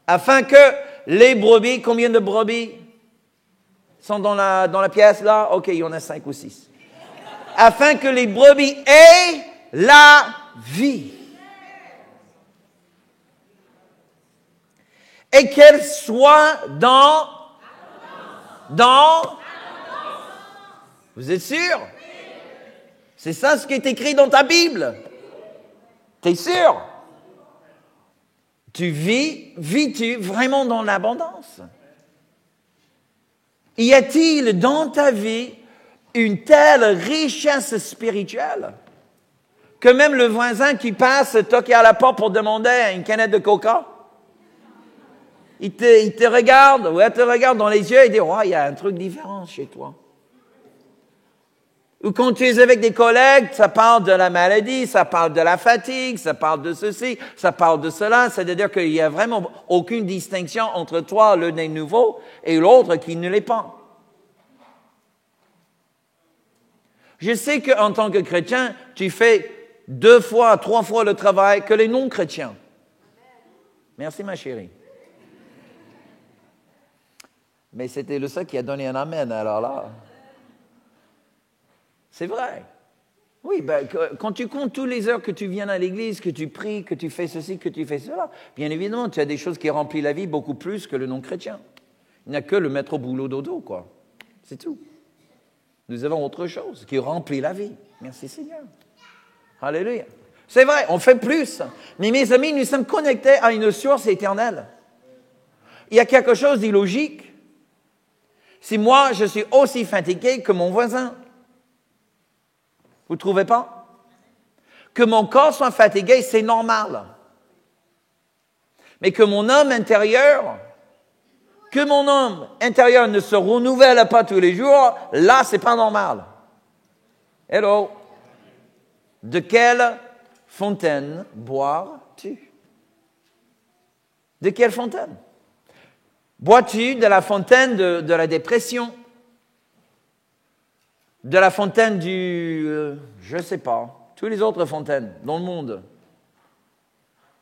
afin que les brebis, combien de brebis sont dans la pièce là? Ok, il y en a 5 ou 6. Afin que les brebis aient la vie. Et qu'elles soient dans... Vous êtes sûr? C'est ça ce qui est écrit dans ta Bible. T'es sûr? Vis-tu vraiment dans l'abondance? Y a-t-il dans ta vie une telle richesse spirituelle que même le voisin qui passe toquer à la porte pour demander une canette de coca, il te regarde, ou elle te regarde dans les yeux et dit « Oh, il y a un truc différent chez toi. » Ou quand tu es avec des collègues, ça parle de la maladie, ça parle de la fatigue, ça parle de ceci, ça parle de cela. C'est-à-dire qu'il n'y a vraiment aucune distinction entre toi, le né nouveau, et l'autre qui ne l'est pas. Je sais qu'en tant que chrétien, tu fais 2 fois, 3 fois le travail que les non-chrétiens. Merci ma chérie. Mais c'était le seul qui a donné un amen, alors là... C'est vrai. Oui, ben, quand tu comptes toutes les heures que tu viens à l'église, que tu pries, que tu fais ceci, que tu fais cela, bien évidemment, tu as des choses qui remplissent la vie beaucoup plus que le non-chrétien. Il n'y a que le mettre au boulot dodo, quoi. C'est tout. Nous avons autre chose qui remplit la vie. Merci Seigneur. Alléluia. C'est vrai, on fait plus. Mais mes amis, nous sommes connectés à une source éternelle. Il y a quelque chose d'illogique. Si moi, je suis aussi fatigué que mon voisin, vous ne trouvez pas? Que mon corps soit fatigué, c'est normal. Mais que mon homme intérieur ne se renouvelle pas tous les jours, là, c'est pas normal. Hello? De quelle fontaine bois-tu? De quelle fontaine? Bois-tu de la fontaine de la dépression? De la fontaine je ne sais pas, toutes les autres fontaines dans le monde.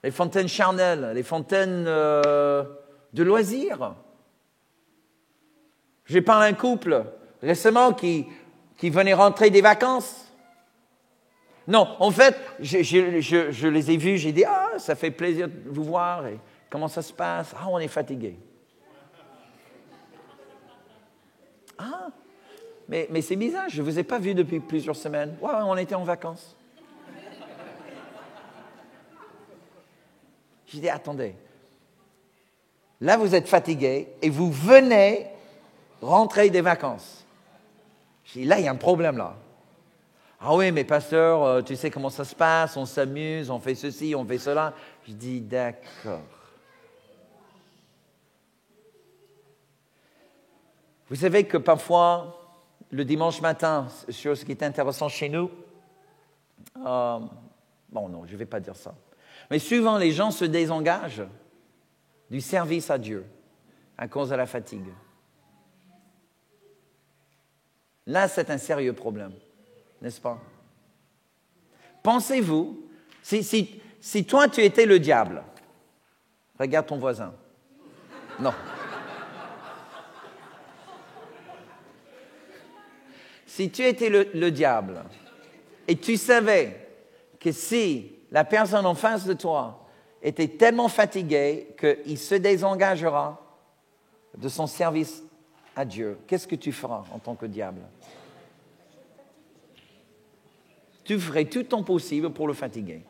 Les fontaines charnelles, les fontaines de loisirs. J'ai parlé à un couple récemment qui venait rentrer des vacances. Non, en fait, je les ai vus, j'ai dit « Ah, ça fait plaisir de vous voir, et comment ça se passe? Ah, on est fatigué. » Ah, mais c'est bizarre, je ne vous ai pas vu depuis plusieurs semaines. Ouais, on était en vacances. J'ai dit, attendez. Là, vous êtes fatigué et vous venez rentrer des vacances. J'ai dit, là, il y a un problème, là. Ah oui, mais pasteur, tu sais comment ça se passe, on s'amuse, on fait ceci, on fait cela. Je dis, d'accord. Vous savez que parfois, le dimanche matin, sur ce qui est intéressant chez nous, bon non, je ne vais pas dire ça, mais souvent les gens se désengagent du service à Dieu à cause de la fatigue. Là, c'est un sérieux problème, n'est-ce pas? Pensez-vous, si toi tu étais le diable, regarde ton voisin. Non. Si tu étais le diable et tu savais que si la personne en face de toi était tellement fatiguée qu'il se désengagera de son service à Dieu, qu'est-ce que tu feras en tant que diable? Tu ferais tout ton possible pour le fatiguer.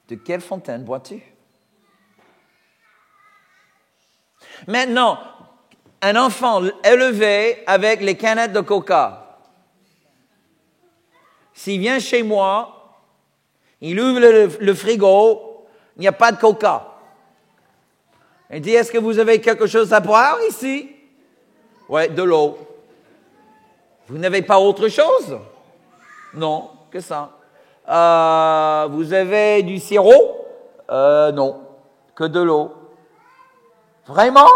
De quelle fontaine bois-tu? Maintenant, un enfant élevé avec les canettes de coca, s'il vient chez moi, il ouvre le frigo, il n'y a pas de coca. Il dit, est-ce que vous avez quelque chose à boire ici? Oui, de l'eau. Vous n'avez pas autre chose? Non, que ça. Vous avez du sirop? Non, que de l'eau. Vraiment?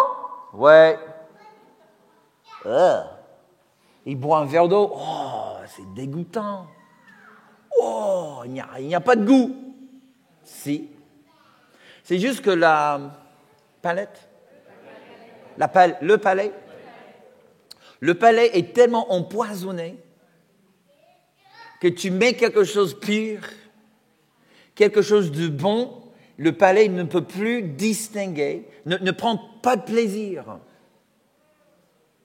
Ouais. Il boit un verre d'eau. Oh, c'est dégoûtant. Oh, il n'y a pas de goût. Si. C'est juste que la palette, le palais est tellement empoisonné que tu mets quelque chose de pur, quelque chose de bon, le palais ne peut plus distinguer, ne prend pas de plaisir.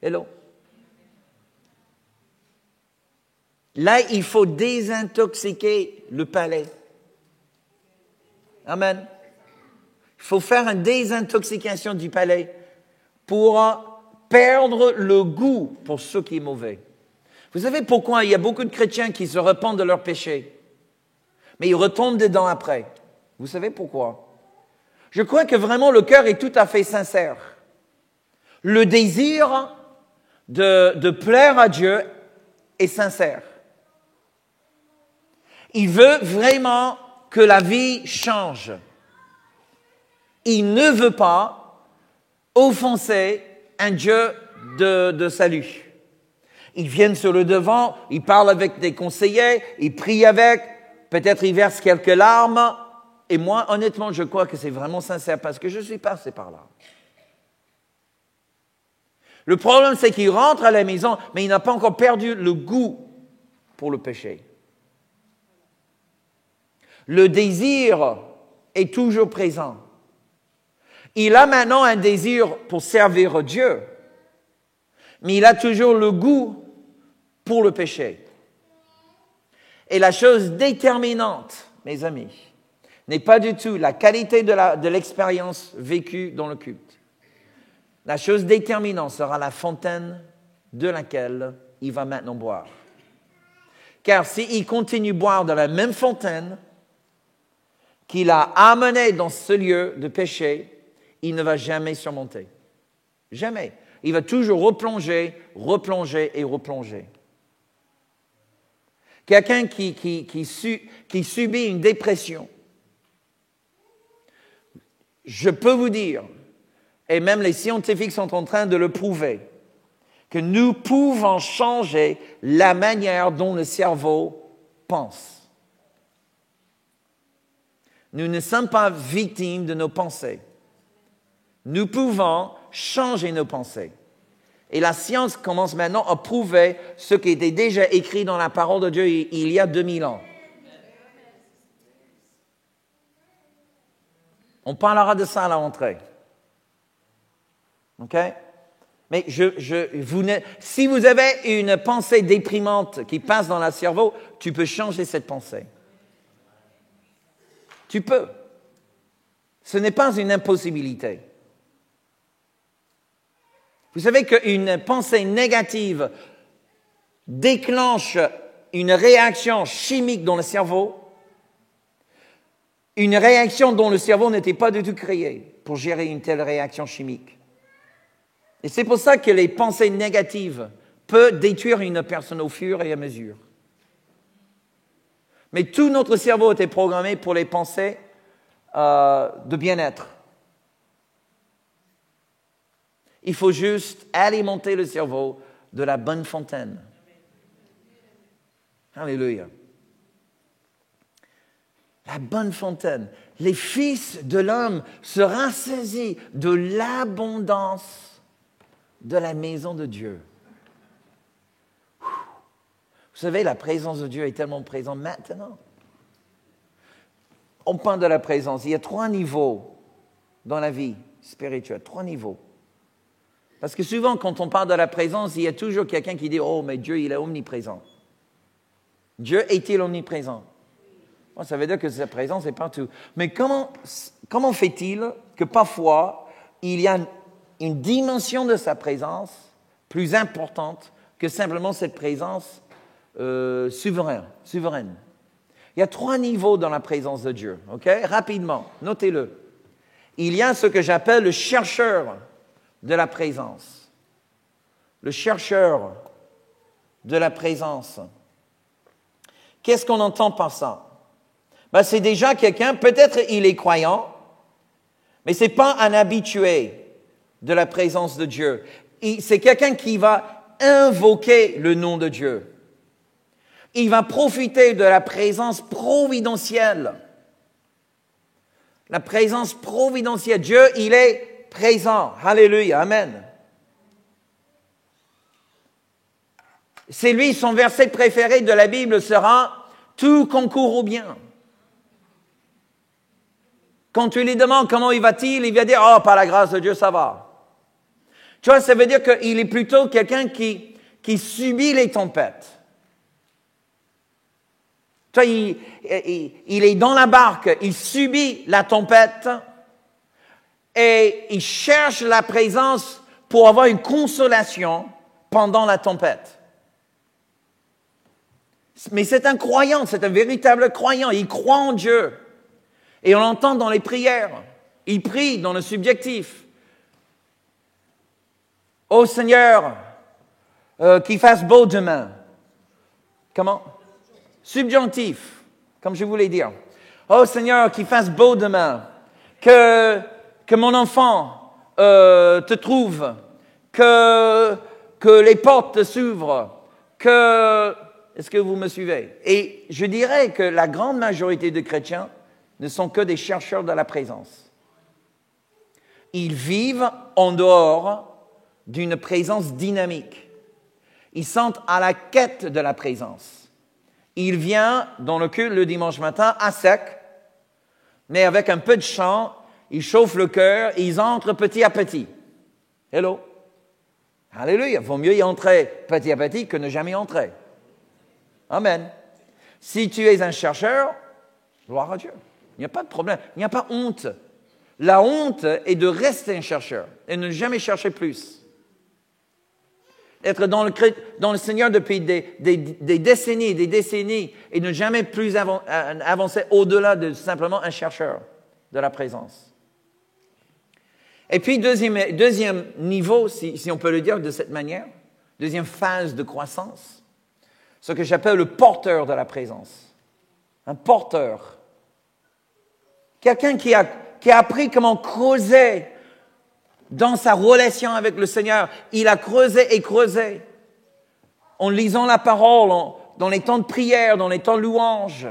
Hello? Là, il faut désintoxiquer le palais. Amen. Il faut faire une désintoxication du palais pour perdre le goût pour ce qui est mauvais. Vous savez pourquoi il y a beaucoup de chrétiens qui se repentent de leurs péchés, mais ils retombent dedans après. Vous savez pourquoi? Je crois que vraiment le cœur est tout à fait sincère. Le désir de plaire à Dieu est sincère. Il veut vraiment que la vie change. Il ne veut pas offenser un Dieu de salut. Ils viennent sur le devant, ils parlent avec des conseillers, ils prient avec, peut-être ils versent quelques larmes. Et moi, honnêtement, je crois que c'est vraiment sincère parce que je suis passé par là. Le problème, c'est qu'il rentre à la maison, mais il n'a pas encore perdu le goût pour le péché. Le désir est toujours présent. Il a maintenant un désir pour servir Dieu, mais il a toujours le goût pour le péché. Et la chose déterminante, mes amis, n'est pas du tout la qualité de l'expérience vécue dans le culte. La chose déterminante sera la fontaine de laquelle il va maintenant boire. Car s'il continue à boire de la même fontaine qu'il a amenée dans ce lieu de péché, il ne va jamais surmonter. Jamais. Il va toujours replonger, replonger et replonger. Quelqu'un qui subit une dépression, je peux vous dire, et même les scientifiques sont en train de le prouver, que nous pouvons changer la manière dont le cerveau pense. Nous ne sommes pas victimes de nos pensées. Nous pouvons changer nos pensées. Et la science commence maintenant à prouver ce qui était déjà écrit dans la parole de Dieu il y a 2000 ans. On parlera de ça à la rentrée. OK? Mais si vous avez une pensée déprimante qui passe dans le cerveau, tu peux changer cette pensée. Tu peux. Ce n'est pas une impossibilité. Vous savez qu'une pensée négative déclenche une réaction chimique dans le cerveau, une réaction dont le cerveau n'était pas du tout créé pour gérer une telle réaction chimique. Et c'est pour ça que les pensées négatives peuvent détruire une personne au fur et à mesure. Mais tout notre cerveau était programmé pour les pensées de bien-être. Il faut juste alimenter le cerveau de la bonne fontaine. Alléluia. La bonne fontaine. Les fils de l'homme se rassasient de l'abondance de la maison de Dieu. Vous savez, la présence de Dieu est tellement présente maintenant. On parle de la présence. Il y a 3 niveaux dans la vie spirituelle. 3 niveaux. Parce que souvent, quand on parle de la présence, il y a toujours quelqu'un qui dit « Oh, mais Dieu, il est omniprésent. » Dieu est-il omniprésent? Bon, ça veut dire que sa présence est partout. Mais comment fait-il que parfois, il y a une dimension de sa présence plus importante que simplement cette présence souveraine? Il y a 3 niveaux dans la présence de Dieu. OK? Rapidement, notez-le. Il y a ce que j'appelle le chercheur de la présence. Le chercheur de la présence. Qu'est-ce qu'on entend par ça? C'est déjà quelqu'un, peut-être il est croyant, mais ce n'est pas un habitué de la présence de Dieu. C'est quelqu'un qui va invoquer le nom de Dieu. il va profiter de la présence providentielle. La présence providentielle. Dieu, il est présent. Alléluia. Amen. C'est lui, son verset préféré de la Bible sera « Tout concourt au bien ». Quand tu lui demandes comment il va-t-il, il va dire « Oh, par la grâce de Dieu, ça va ». Tu vois, ça veut dire qu'il est plutôt quelqu'un qui subit les tempêtes. Tu vois, il est dans la barque, il subit la tempête et il cherche la présence pour avoir une consolation pendant la tempête. Mais c'est un croyant, c'est un véritable croyant. Il croit en Dieu. Et on l'entend dans les prières. Il prie dans le subjectif. Ô Seigneur, qu'il fasse beau demain. Comment? Subjonctif, comme je voulais dire. Ô Seigneur, qu'il fasse beau demain. Que mon enfant te trouve. Que les portes s'ouvrent. Est-ce que vous me suivez? Et je dirais que la grande majorité de chrétiens ne sont que des chercheurs de la présence. Ils vivent en dehors d'une présence dynamique. Ils sont à la quête de la présence. Il vient dans le culte le dimanche matin à sec, mais avec un peu de chant, ils chauffent le cœur et ils entrent petit à petit. Hello? Alléluia. Vaut mieux y entrer petit à petit que ne jamais entrer. Amen. Si tu es un chercheur, gloire à Dieu. Il n'y a pas de problème. Il n'y a pas honte. La honte est de rester un chercheur et ne jamais chercher plus. Être dans le Seigneur depuis des décennies et des décennies et ne jamais plus avancer au-delà de simplement un chercheur de la présence. Et puis, deuxième niveau, si on peut le dire de cette manière, deuxième phase de croissance, ce que j'appelle le porteur de la présence. Un porteur. Quelqu'un qui a appris comment creuser dans sa relation avec le Seigneur. Il a creusé et creusé. En lisant la parole, dans les temps de prière, dans les temps de louange.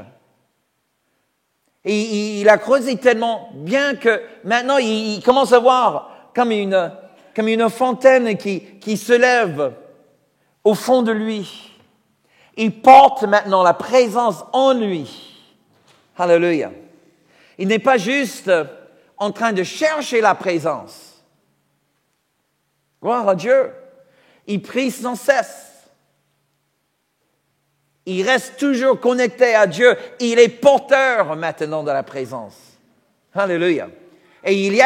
Et il a creusé tellement bien que maintenant il commence à voir comme une fontaine qui se lève au fond de lui. Il porte maintenant la présence en lui. Alléluia. Il n'est pas juste en train de chercher la présence. Gloire à Dieu. Il prie sans cesse. Il reste toujours connecté à Dieu. Il est porteur maintenant de la présence. Alléluia. Et il y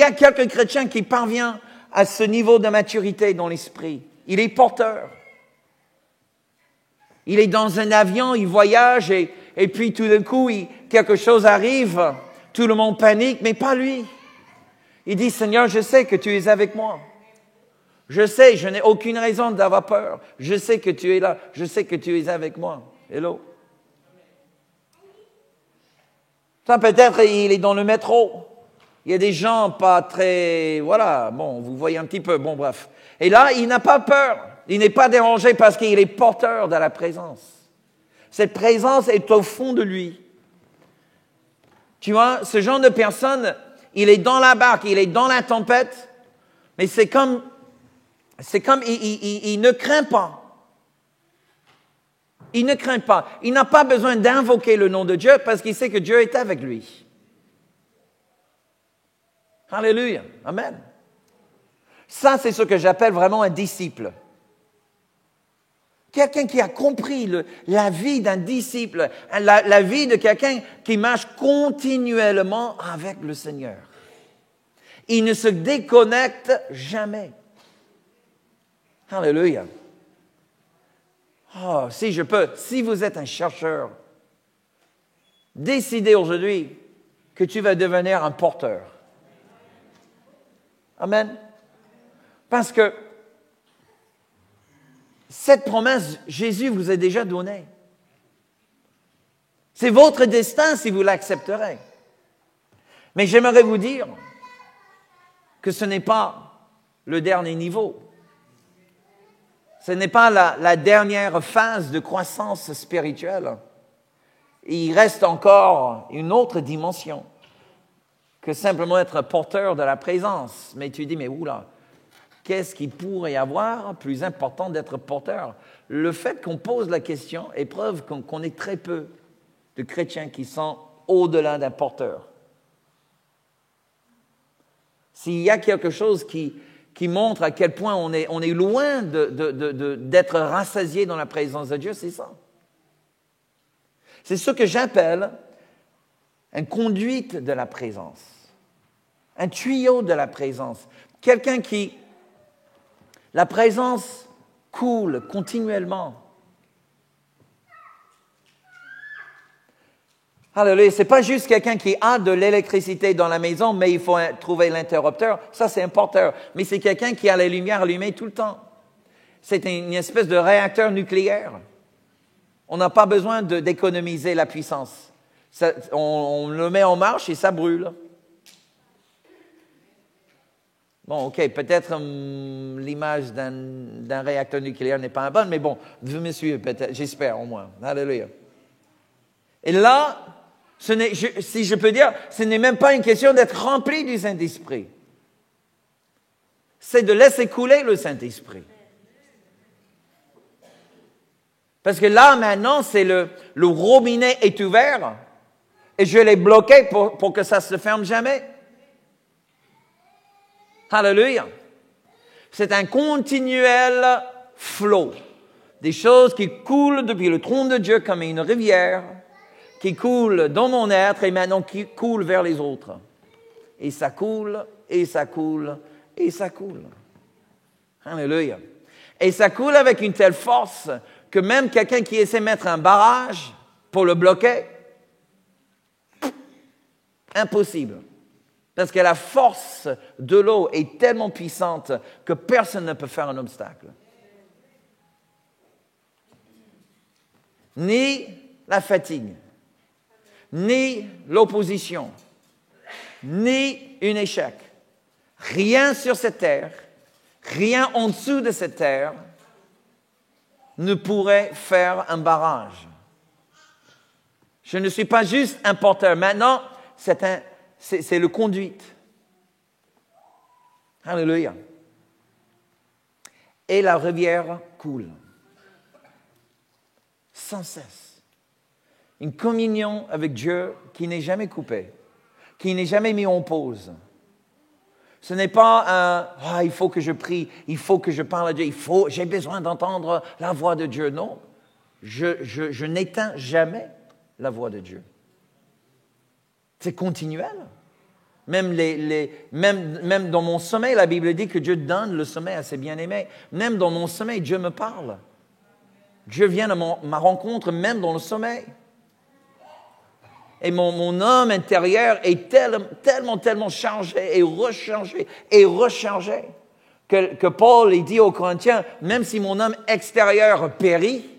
a quelques chrétiens qui parviennent à ce niveau de maturité dans l'esprit. Il est porteur. Il est dans un avion, il voyage et puis tout d'un coup, quelque chose arrive. Tout le monde panique, mais pas lui. Il dit, Seigneur, je sais que tu es avec moi. Je sais, je n'ai aucune raison d'avoir peur. Je sais que tu es là. Je sais que tu es avec moi. Hello. Ça, peut-être, il est dans le métro. Il y a des gens pas très... Voilà, bon, vous voyez un petit peu. Bon, bref. Et là, il n'a pas peur. Il n'est pas dérangé parce qu'il est porteur de la présence. Cette présence est au fond de lui. Tu vois, ce genre de personne, il est dans la barque, il est dans la tempête, mais c'est comme il ne craint pas. Il ne craint pas. Il n'a pas besoin d'invoquer le nom de Dieu parce qu'il sait que Dieu est avec lui. Alléluia. Amen. Ça, c'est ce que j'appelle vraiment un disciple. Quelqu'un qui a compris la vie d'un disciple, la vie de quelqu'un qui marche continuellement avec le Seigneur. Il ne se déconnecte jamais. Alléluia. Oh, si je peux, si vous êtes un chercheur, décidez aujourd'hui que tu vas devenir un porteur. Amen. Parce que cette promesse, Jésus vous a déjà donnée. C'est votre destin si vous l'accepterez. Mais j'aimerais vous dire que ce n'est pas le dernier niveau. Ce n'est pas la dernière phase de croissance spirituelle. Il reste encore une autre dimension que simplement être porteur de la présence. Mais tu dis, mais oula, qu'est-ce qu'il pourrait y avoir plus important d'être porteur? Le fait qu'on pose la question est preuve qu'on est très peu de chrétiens qui sont au-delà d'un porteur. S'il y a quelque chose qui montre à quel point on est loin d'être rassasié dans la présence de Dieu, c'est ça. C'est ce que j'appelle une conduite de la présence, un tuyau de la présence. Quelqu'un qui, la présence coule continuellement. Alléluia. Ce n'est pas juste quelqu'un qui a de l'électricité dans la maison, mais il faut trouver l'interrupteur. Ça, c'est un porteur. Mais c'est quelqu'un qui a la lumière allumée tout le temps. C'est une espèce de réacteur nucléaire. On n'a pas besoin d'économiser la puissance. On le met en marche et ça brûle. Bon, OK, peut-être l'image d'un réacteur nucléaire n'est pas bonne, mais bon, vous me suivez peut-être, j'espère au moins. Alléluia. Et là, si je peux dire, ce n'est même pas une question d'être rempli du Saint-Esprit. C'est de laisser couler le Saint-Esprit. Parce que là, maintenant, c'est le robinet est ouvert et je l'ai bloqué pour que ça se ferme jamais. Alléluia. C'est un continuel flot. Des choses qui coulent depuis le trône de Dieu comme une rivière, qui coule dans mon être et maintenant qui coule vers les autres. Et ça coule, et ça coule, et ça coule. Alléluia. Et ça coule avec une telle force que même quelqu'un qui essaie de mettre un barrage pour le bloquer, impossible. Parce que la force de l'eau est tellement puissante que personne ne peut faire un obstacle. Ni la fatigue, ni l'opposition, ni un échec. Rien sur cette terre, rien en dessous de cette terre ne pourrait faire un barrage. Je ne suis pas juste un porteur. Maintenant, c'est le conduite. Alléluia. Et la rivière coule. Sans cesse. Une communion avec Dieu qui n'est jamais coupée, qui n'est jamais mise en pause. Ce n'est pas il faut que je prie, il faut que je parle à Dieu, j'ai besoin d'entendre la voix de Dieu. Non, je n'éteins jamais la voix de Dieu. C'est continuel. Même dans mon sommeil, la Bible dit que Dieu donne le sommeil à ses bien-aimés. Même dans mon sommeil, Dieu me parle. Dieu vient à ma rencontre même dans le sommeil. Et mon homme intérieur est tellement chargé et rechargé que Paul il dit aux Corinthiens, même si mon homme extérieur périt,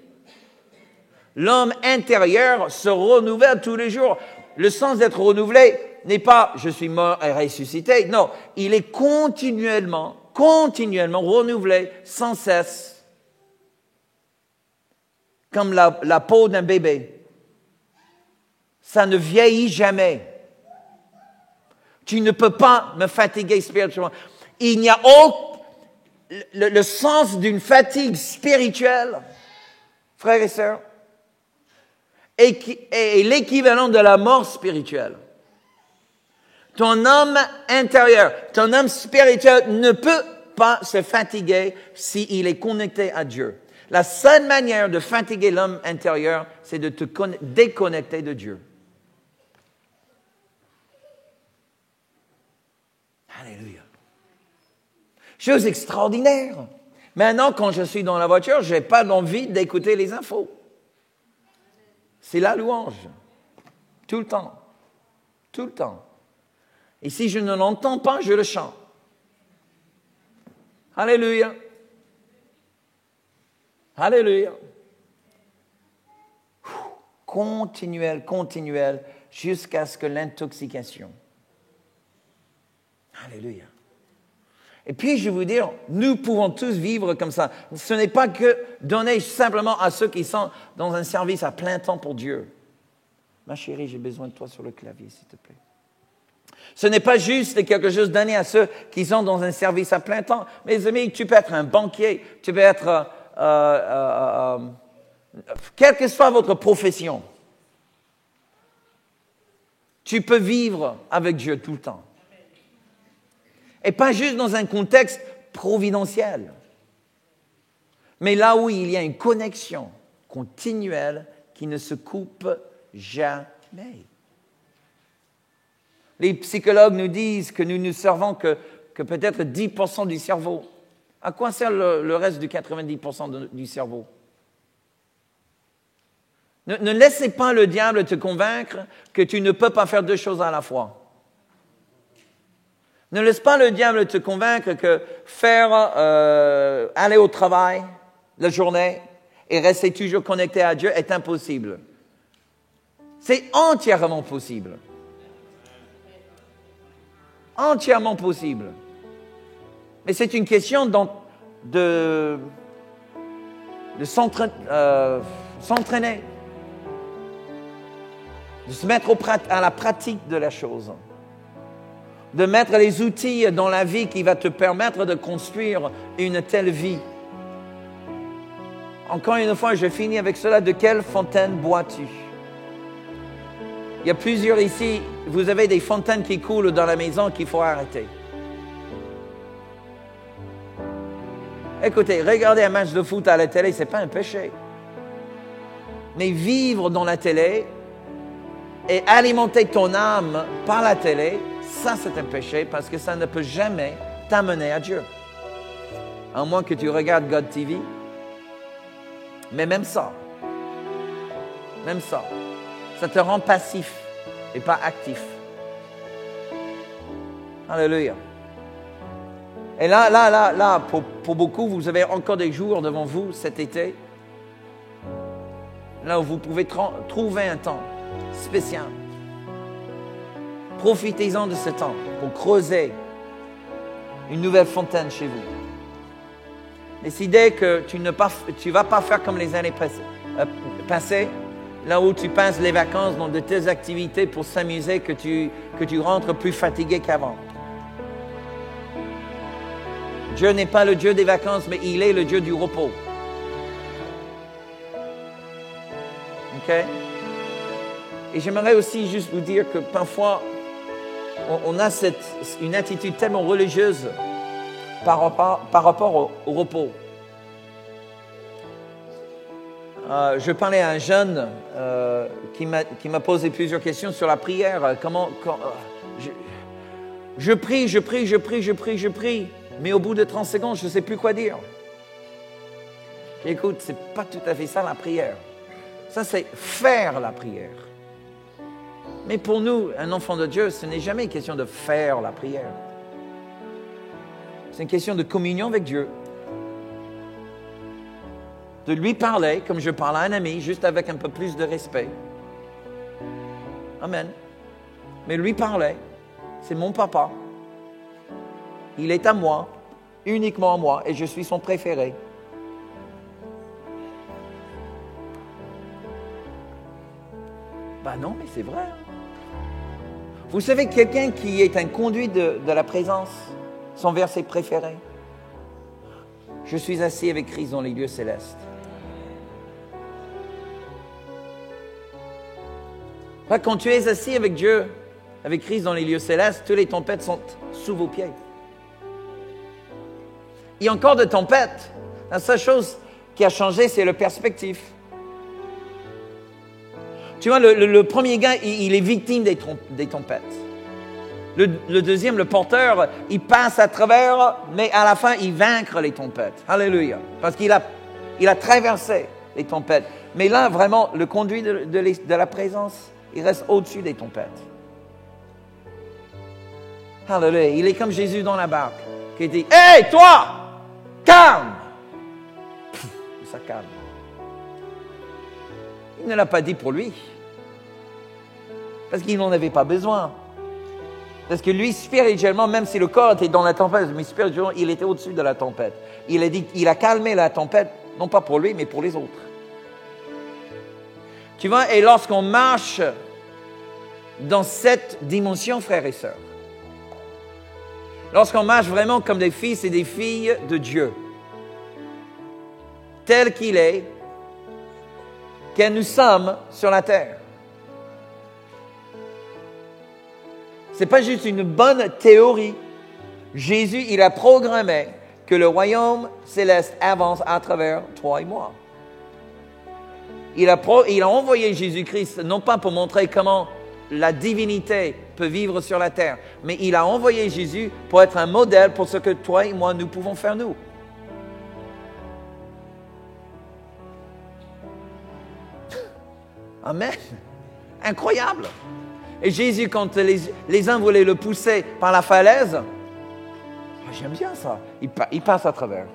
l'homme intérieur se renouvelle tous les jours. Le sens d'être renouvelé n'est pas « je suis mort et ressuscité ». Non, il est continuellement renouvelé sans cesse, comme la peau d'un bébé. Ça ne vieillit jamais. Tu ne peux pas me fatiguer spirituellement. Il n'y a aucun... Le sens d'une fatigue spirituelle, frères et sœurs, est l'équivalent de la mort spirituelle. Ton homme intérieur, ton homme spirituel ne peut pas se fatiguer s'il est connecté à Dieu. La seule manière de fatiguer l'homme intérieur, c'est de te déconnecter de Dieu. Alléluia. Chose extraordinaire. Maintenant, quand je suis dans la voiture, je n'ai pas envie d'écouter les infos. C'est la louange. Tout le temps. Tout le temps. Et si je ne l'entends pas, je le chante. Alléluia. Alléluia. Continuel, jusqu'à ce que l'intoxication. Alléluia. Et puis, je vais vous dire, nous pouvons tous vivre comme ça. Ce n'est pas que donner simplement à ceux qui sont dans un service à plein temps pour Dieu. Ma chérie, j'ai besoin de toi sur le clavier, s'il te plaît. Ce n'est pas juste quelque chose donné à ceux qui sont dans un service à plein temps. Mes amis, tu peux être un banquier, tu peux être... quelle que soit votre profession, tu peux vivre avec Dieu tout le temps. Et pas juste dans un contexte providentiel, mais là où il y a une connexion continuelle qui ne se coupe jamais. Les psychologues nous disent que nous ne servons que peut-être 10% du cerveau. À quoi sert le reste du 90% du cerveau? Ne laissez pas le diable te convaincre que tu ne peux pas faire deux choses à la fois. Ne laisse pas le diable te convaincre que aller au travail la journée et rester toujours connecté à Dieu est impossible. C'est entièrement possible. Entièrement possible. Mais c'est une question de s'entraîner, de se mettre à la pratique de la chose, de mettre les outils dans la vie qui va te permettre de construire une telle vie. Encore une fois, je finis avec cela. De quelle fontaine bois-tu? Il y a plusieurs ici, vous avez des fontaines qui coulent dans la maison qu'il faut arrêter. Écoutez, regarder un match de foot à la télé, ce n'est pas un péché. Mais vivre dans la télé et alimenter ton âme par la télé, ça c'est un péché parce que ça ne peut jamais t'amener à Dieu. À moins que tu regardes God TV. Mais même ça, ça te rend passif et pas actif. Alléluia. Et là, pour beaucoup, vous avez encore des jours devant vous cet été, là où vous pouvez trouver un temps spécial. Profitez-en de ce temps pour creuser une nouvelle fontaine chez vous. Décidez que tu ne vas pas faire comme les années passées, là où tu passes les vacances dans de telles activités pour s'amuser que tu rentres plus fatigué qu'avant. Dieu n'est pas le Dieu des vacances, mais il est le Dieu du repos. OK? Et j'aimerais aussi juste vous dire que parfois, on a une attitude tellement religieuse par rapport au repos. Je parlais à un jeune qui m'a posé plusieurs questions sur la prière. Je prie, mais au bout de 30 secondes, je ne sais plus quoi dire. Écoute, ce n'est pas tout à fait ça la prière. Ça, c'est faire la prière. Mais pour nous, un enfant de Dieu, ce n'est jamais une question de faire la prière. C'est une question de communion avec Dieu. De lui parler comme je parle à un ami, juste avec un peu plus de respect. Amen. Mais lui parler, c'est mon papa. Il est à moi, uniquement à moi, et je suis son préféré. Ben non, mais c'est vrai. Vous savez, quelqu'un qui est un conduit de la présence, son verset préféré. Je suis assis avec Christ dans les lieux célestes. Quand tu es assis avec Dieu, avec Christ dans les lieux célestes, toutes les tempêtes sont sous vos pieds. Il y a encore de tempêtes. La seule chose qui a changé, c'est le perspective. Tu vois, le premier gars, il est victime des tempêtes. Le deuxième, le porteur, il passe à travers, mais à la fin, il vaincre les tempêtes. Alléluia. Parce qu'il a traversé les tempêtes. Mais là, vraiment, le conduit de la présence, il reste au-dessus des tempêtes. Alléluia. Il est comme Jésus dans la barque, qui dit « Hey, toi, calme !» Ça calme. Il ne l'a pas dit pour lui, parce qu'il n'en avait pas besoin. Parce que lui, spirituellement, même si le corps était dans la tempête, mais spirituellement, il était au-dessus de la tempête. Il a calmé la tempête, non pas pour lui, mais pour les autres. Tu vois, et lorsqu'on marche dans cette dimension, frères et sœurs, lorsqu'on marche vraiment comme des fils et des filles de Dieu, tel qu'il est, que nous sommes sur la terre. Ce n'est pas juste une bonne théorie. Jésus, il a programmé que le royaume céleste avance à travers toi et moi. Il a envoyé Jésus-Christ, non pas pour montrer comment la divinité peut vivre sur la terre, mais il a envoyé Jésus pour être un modèle pour ce que toi et moi, nous pouvons faire nous. Amen. Incroyable. Et Jésus, quand les uns voulaient le pousser par la falaise, j'aime bien ça, il passe à travers.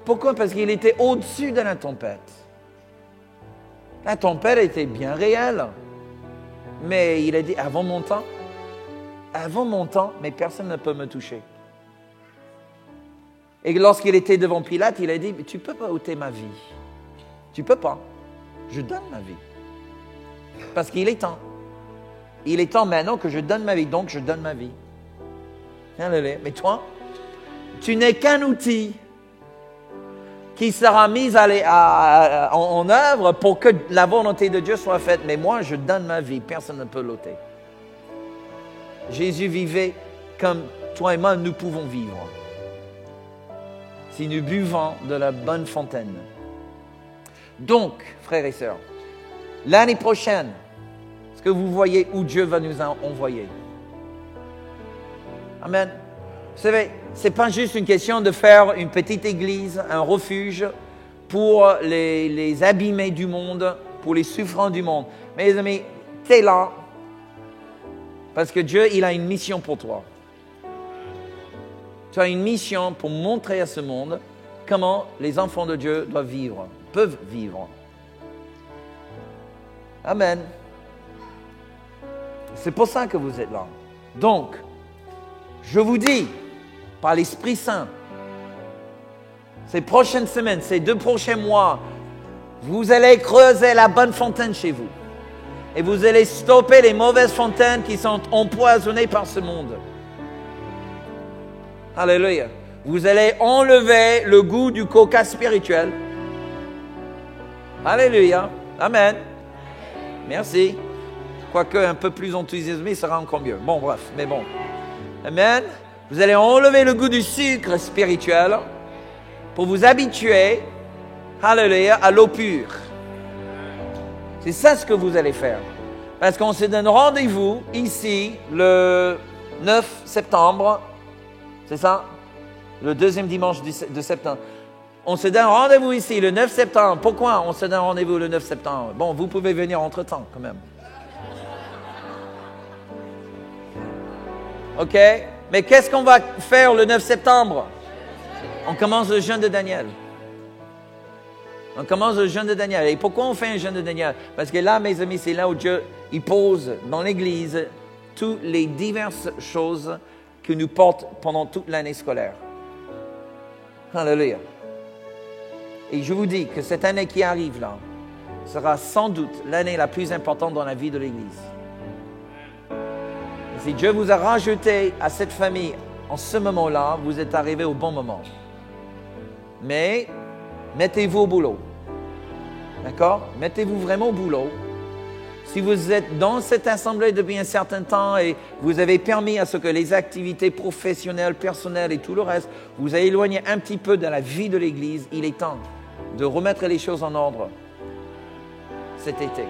Pourquoi? Parce qu'il était au-dessus de la tempête. La tempête était bien réelle. Mais il a dit, avant mon temps, mais personne ne peut me toucher. Et lorsqu'il était devant Pilate, il a dit, tu ne peux pas ôter ma vie. Tu ne peux pas. Je donne ma vie. Parce qu'il est temps. Il est temps maintenant que je donne ma vie, donc je donne ma vie. Alléluia. Mais toi, tu n'es qu'un outil qui sera mis en œuvre pour que la volonté de Dieu soit faite. Mais moi, je donne ma vie. Personne ne peut l'ôter. Jésus vivait comme toi et moi, nous pouvons vivre. Si nous buvons de la bonne fontaine. Donc, frères et sœurs, l'année prochaine, est-ce que vous voyez où Dieu va nous envoyer? Amen. Vous savez, ce n'est pas juste une question de faire une petite église, un refuge pour les abîmés du monde, pour les souffrants du monde. Mes amis, tu es là parce que Dieu, il a une mission pour toi. Tu as une mission pour montrer à ce monde comment les enfants de Dieu doivent vivre, peuvent vivre. Amen. C'est pour ça que vous êtes là. Donc, je vous dis, par l'Esprit Saint, ces prochaines semaines, ces 2 prochains mois, vous allez creuser la bonne fontaine chez vous. Et vous allez stopper les mauvaises fontaines qui sont empoisonnées par ce monde. Alléluia. Vous allez enlever le goût du coca spirituel. Alléluia. Amen. Merci. Quoique un peu plus enthousiasmé sera encore mieux. Bon, bref, mais bon. Amen. Vous allez enlever le goût du sucre spirituel pour vous habituer, alléluia, à l'eau pure. C'est ça ce que vous allez faire. Parce qu'on se donne rendez-vous ici le 9 septembre. C'est ça? Le 2e dimanche de septembre. On se donne rendez-vous ici le 9 septembre. Pourquoi on se donne rendez-vous le 9 septembre? Bon, vous pouvez venir entre-temps quand même. OK? Mais qu'est-ce qu'on va faire le 9 septembre? On commence le jeûne de Daniel. On commence le jeûne de Daniel. Et pourquoi on fait un jeûne de Daniel? Parce que là, mes amis, c'est là où Dieu, il pose dans l'Église toutes les diverses choses que nous portent pendant toute l'année scolaire. Alléluia. Et je vous dis que cette année qui arrive là sera sans doute l'année la plus importante dans la vie de l'Église. Si Dieu vous a rajouté à cette famille en ce moment-là, vous êtes arrivé au bon moment. Mais mettez-vous au boulot. D'accord? Mettez-vous vraiment au boulot. Si vous êtes dans cette assemblée depuis un certain temps et vous avez permis à ce que les activités professionnelles, personnelles et tout le reste vous a éloigné un petit peu de la vie de l'Église, il est temps de remettre les choses en ordre cet été.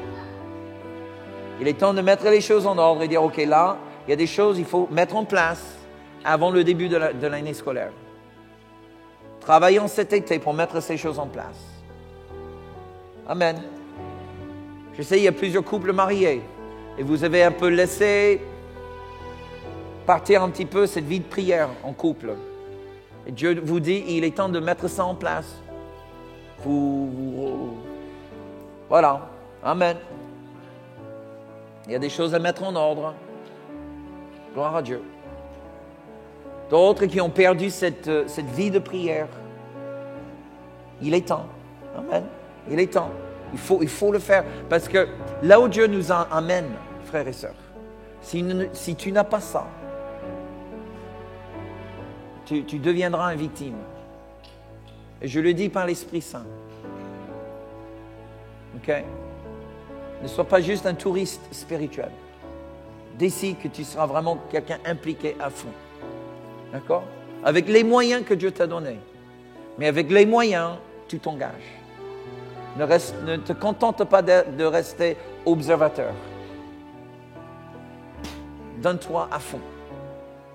Il est temps de mettre les choses en ordre et dire, OK, là, il y a des choses qu'il faut mettre en place avant le début de l'année scolaire. Travaillons cet été pour mettre ces choses en place. Amen. Je sais, il y a plusieurs couples mariés et vous avez un peu laissé partir un petit peu cette vie de prière en couple. Et Dieu vous dit, il est temps de mettre ça en place. Voilà. Amen. Il y a des choses à mettre en ordre. Gloire à Dieu. D'autres qui ont perdu cette vie de prière. Il est temps. Amen. Il est temps. Il faut le faire. Parce que là où Dieu nous amène, frères et sœurs, si tu n'as pas ça, tu deviendras une victime. Et je le dis par l'Esprit Saint. OK? Ne sois pas juste un touriste spirituel. Décide que tu seras vraiment quelqu'un impliqué à fond. D'accord? Avec les moyens que Dieu t'a donnés. Mais avec les moyens, tu t'engages. Ne te contente pas de rester observateur. Donne-toi à fond.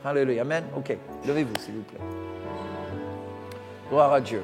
Alléluia. Amen. OK. Levez-vous, s'il vous plaît. Gloire à Dieu.